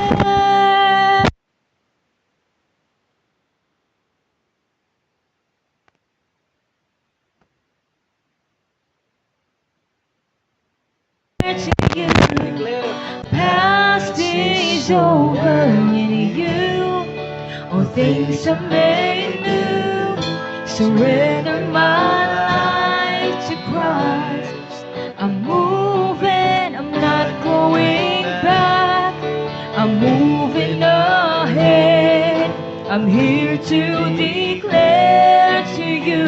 To you, past is over in you. All things are made new. Surrender my life to Christ. I'm moving, I'm not going back. I'm moving ahead. I'm here to declare to you,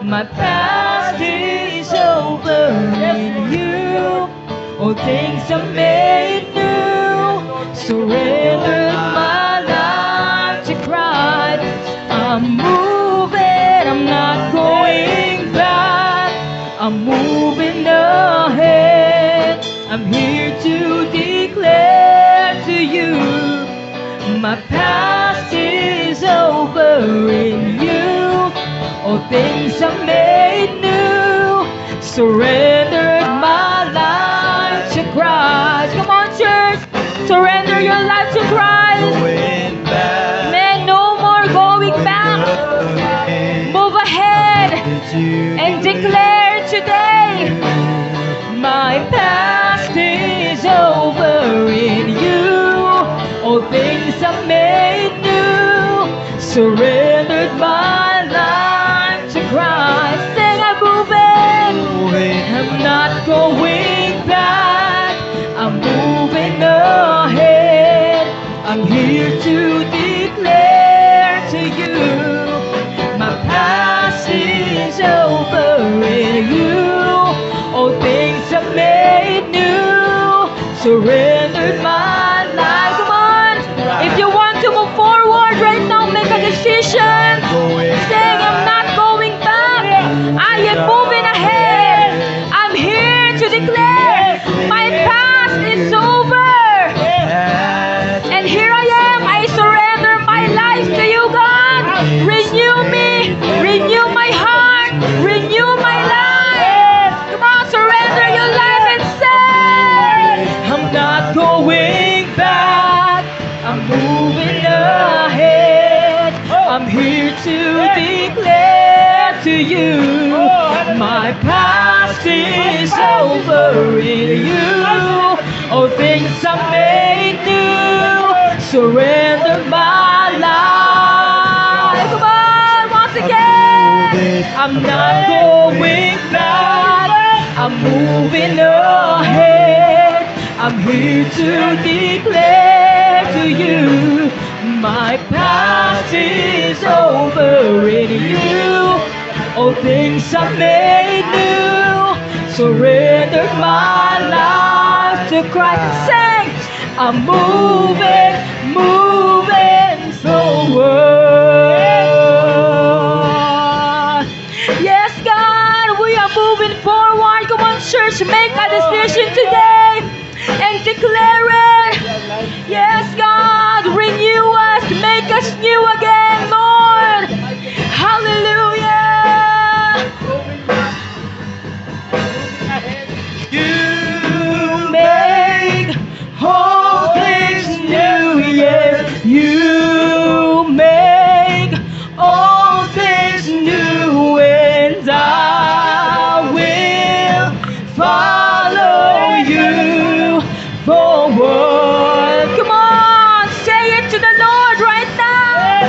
my past is over in you. All things are made new. Surrender my life to Christ. I'm moving, I'm not going back. I'm moving ahead. I'm here to declare to you, my past is over in you. All things are made new. Surrendered my life to Christ. Come on, church. Surrender your life to Christ. Man, no more going back. Move ahead and declare today, my past is over surrendered my life. Come on. If you want to move forward right now, make a decision. Saying, I'm not going back. I am moving ahead. I'm here to declare my past is over. And here I am. I surrender my life to you, God. Renew me. Renew my heart. Renew my life. Come on, surrender your life and say, I'm not going back. I'm moving ahead. I'm here to declare to you, my past is over in you. All things are made new. Surrender my life. Come on, once again. I'm not going back. I'm moving ahead. I'm here to declare to you, my past is over in you. All things are made new. Surrender my life to Christ and sing, I'm moving, moving forward. Yes, God, we are moving forward. Come on, church, make a decision today and declare it. Yes, God, renew us, make us new again, Lord. Hallelujah. You make all things new, yes. You make all things new, and I will follow you forward. Come on, say it to the Lord right now.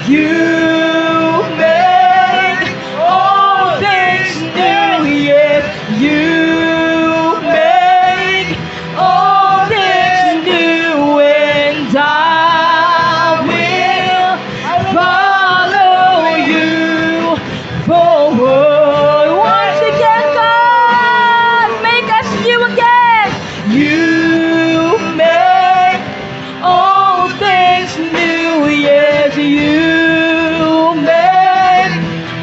You make all things new, yes. You make all things new, and I will follow you forward. Once again, God, make us new again. You make all things new, yes. You make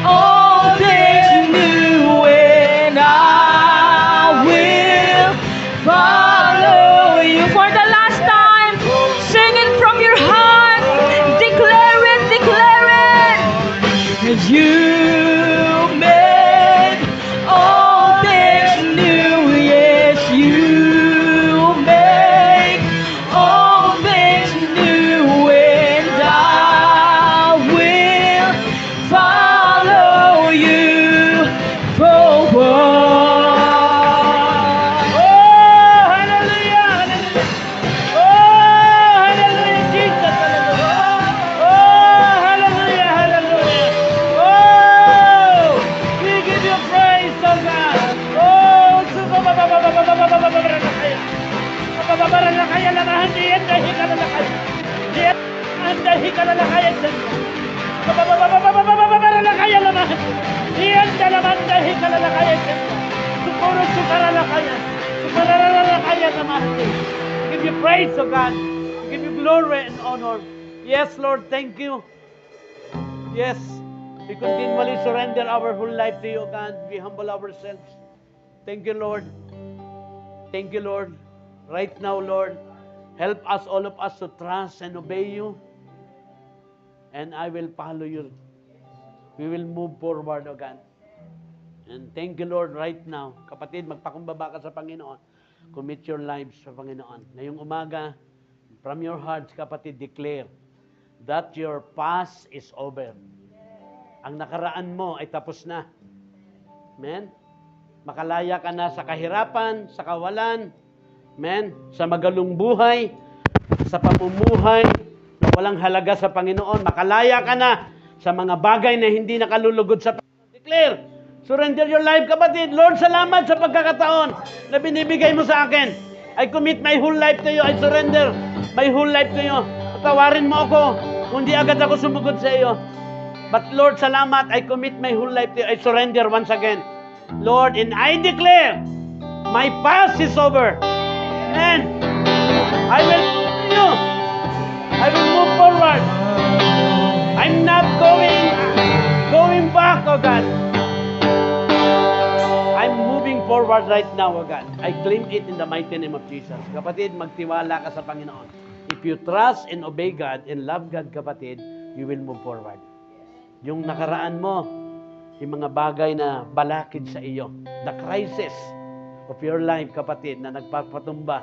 all things new, and I will follow you. For the last time, sing it from your heart. Declare it, declare it. You make all things new, yes. You make all things new, and I will follow you forward. Oh, hallelujah, hallelujah. Oh, hallelujah, Jesus, hallelujah. Oh, hallelujah, hallelujah. Oh, we give you praise, oh God. Oh, kaya lamahan diyan dahil ka lalakay. Diyan dahil ka lalakay. Kaya lamahan. Diyan dalaman dahil ka lalakay. Sukuro sukara lakayan. Sukara lakayan naman. Give you praise, oh God. Give you glory and honor. Yes, Lord, thank you. Yes, we continually surrender our whole life to you, God. We humble ourselves. Thank you, Lord. Thank you, Lord. Right now, Lord, help us, all of us, to trust and obey you. And I will follow you. We will move forward, O God. And thank you, Lord, right now. Kapatid, magpakumbaba ka sa Panginoon. Commit your lives sa Panginoon. Ngayong umaga, from your hearts, kapatid, declare that your past is over. Ang nakaraan mo ay tapos na. Amen? Makalaya ka na sa kahirapan, sa kawalan, amen? Sa magalong buhay, sa pamumuhay na walang halaga sa Panginoon. Makalaya ka na sa mga bagay na hindi nakalulugod sa Panginoon. Declare, surrender your life, kapatid. Lord, salamat sa pagkakataon na binibigay mo sa akin. I commit my whole life to you. I surrender my whole life to you. Patawarin mo ako kung di agad ako sumugod sa iyo. But Lord, salamat. I commit my whole life to you. I surrender once again. Lord, and I declare, my past is over. And I will you. I will move forward. I'm not going back, oh God. I'm moving forward right now, oh God. I claim it in the mighty name of Jesus. Kapatid, magtiwala ka sa Panginoon. If you trust and obey God and love God, kapatid, you will move forward. Yung nakaraan mo, yung mga bagay na balakid sa iyo, the crisis of your life, kapatid, na nagpapatumba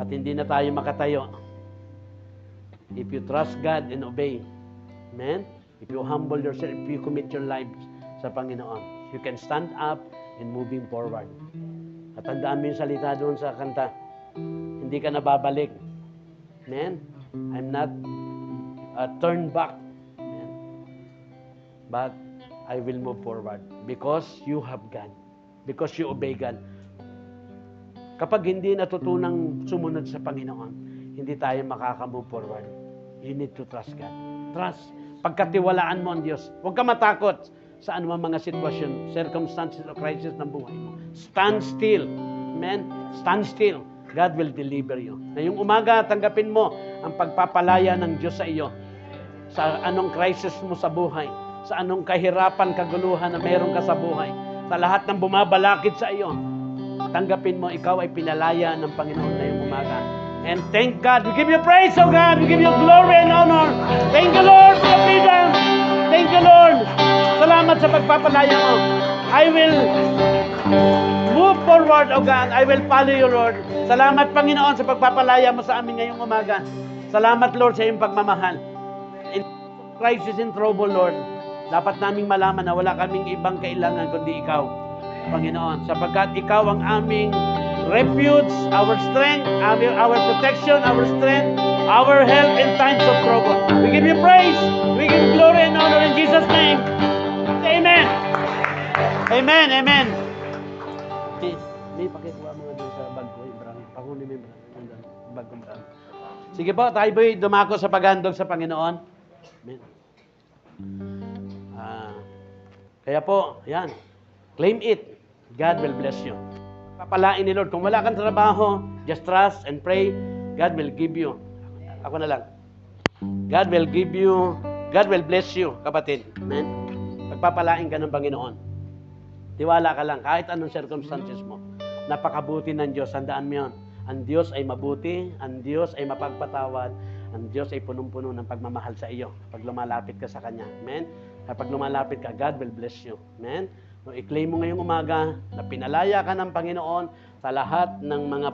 at hindi na tayo makatayo. If you trust God and obey, amen? If you humble yourself, if you commit your life sa Panginoon, you can stand up and moving forward. At tandaan mo yung salita doon sa kanta, hindi ka na babalik. Amen? I'm not turn back. Amen? But I will move forward because you have God. Because you obey God. Kapag hindi natutunang sumunod sa Panginoon, hindi tayo makaka-move forward. You need to trust God. Trust. Pagkatiwalaan mo ang Diyos. Huwag ka matakot sa anumang mga sitwasyon, circumstances o crisis ng buhay mo. Stand still. Amen? Stand still. God will deliver you. Ngayong umaga, tanggapin mo ang pagpapalaya ng Diyos sa iyo. Sa anong crisis mo sa buhay. Sa anong kahirapan, kaguluhan na meron ka sa buhay. Sa lahat ng bumabalakid sa iyo. Tanggapin mo, ikaw ay pinalaya ng Panginoon ngayong umaga. And thank God. We give you praise, oh God. We give you glory and honor. Thank you, Lord, for the freedom. Thank you, Lord. Salamat sa pagpapalaya mo. I will move forward, oh God. I will follow you, Lord. Salamat, Panginoon, sa pagpapalaya mo sa amin ngayong umaga. Salamat, Lord, sa iyong pagmamahal. In crisis and trouble, Lord, dapat naming malaman na wala kaming ibang kailangan kundi ikaw, Panginoon. Sapagkat ikaw ang aming refuge, our strength, our protection, our strength, our help in times of trouble. We give you praise. We give you glory and honor in Jesus' name. Amen. Amen. Amen. May pakikuha mo nga doon sa bag ko, Ibrahim. Pakunin mo yung bag ko, Ibrahim. Sige po, tayo po'y dumako sa paghandog sa Panginoon. Amen. Kaya po, yan. Claim it. God will bless you. Papalain ni Lord. Kung wala kang trabaho, just trust and pray. God will give you. Ako na lang. God will give you. God will bless you, kapatid. Amen? Pagpapalain ka ng Panginoon. Tiwala ka lang, kahit anong circumstances mo. Napakabuti ng Diyos. Handaan mo yun. Ang Diyos ay mabuti. Ang Diyos ay mapagpatawad. Ang Diyos ay punong-puno ng pagmamahal sa iyo. Pag lumalapit ka sa Kanya. Amen? Kapag lumalapit ka, God will bless you. Amen? So, i-claim mo ngayong umaga na pinalaya ka ng Panginoon sa lahat ng mga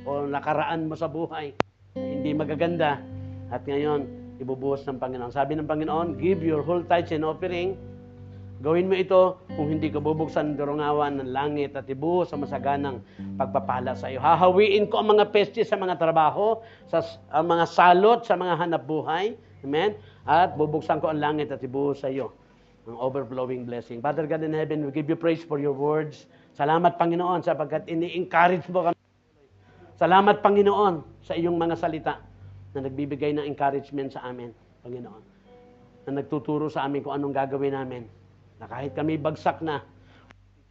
o nakaraan mo sa buhay na hindi magaganda. At ngayon, ibubuhos ng Panginoon. Sabi ng Panginoon, give your whole tithes and offering. Gawin mo ito kung hindi ka bubuksan ng durungawan ng langit at ibuhos sa masaganang pagpapala sa iyo. Hahawiin ko ang mga peste sa mga trabaho, ang mga salot sa mga hanap buhay. Amen? At bubuksan ko ang langit at ibuhos sa iyo ang overflowing blessing. Father God in heaven, we give you praise for your words. Salamat, Panginoon, sapagkat ini-encourage mo kami. Salamat, Panginoon, sa iyong mga salita na nagbibigay ng encouragement sa amin, Panginoon. Na nagtuturo sa amin kung anong gagawin namin. Na kahit kami bagsak na,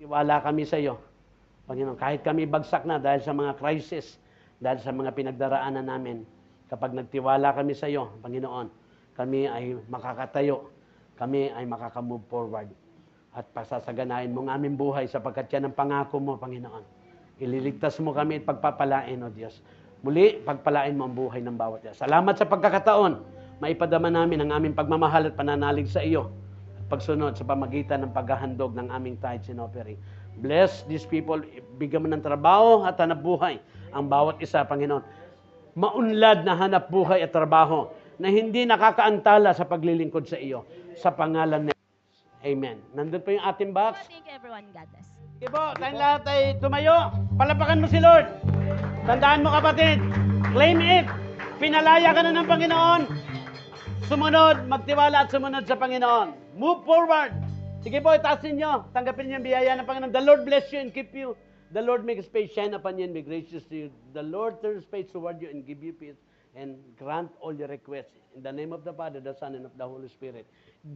tiwala kami sa iyo. Panginoon, kahit kami bagsak na dahil sa mga crisis, dahil sa mga pinagdaraanan namin, kapag nagtiwala kami sa iyo, Panginoon, kami ay makakatayo. Kami ay makaka-move forward at pasasaganain mo ang aming buhay sapagkat yan ang pangako mo, Panginoon. Ililigtas mo kami at pagpapalain, O Diyos. Muli, pagpalain mo ang buhay ng bawat isa. Salamat sa pagkakataon. Maipadama namin ang aming pagmamahal at pananalig sa iyo at pagsunod sa pamagitan ng paghahandog ng aming tithes and offering. Bless these people. Bigyan mo ng trabaho at hanap buhay ang bawat isa, Panginoon. Maunlad na hanap buhay at trabaho na hindi nakakaantala sa paglilingkod sa iyo. Sa pangalan ni Jesus. Amen. Nandun po yung ating box. Thank you everyone. God bless. Sige po, tayong lahat ay tumayo. Palapakan mo si Lord. Tandaan mo, kapatid. Claim it. Pinalaya ka na ng Panginoon. Sumunod, magtiwala at sumunod sa Panginoon. Move forward. Sige po, itaasin nyo. Tanggapin niyo ang biyaya ng Panginoon. The Lord bless you and keep you. The Lord make His face shine upon you and be gracious to you. The Lord turn His face toward you and give you peace and grant all your requests. In the name of the Father, the Son, and of the Holy Spirit.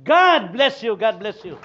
God bless you. God bless you.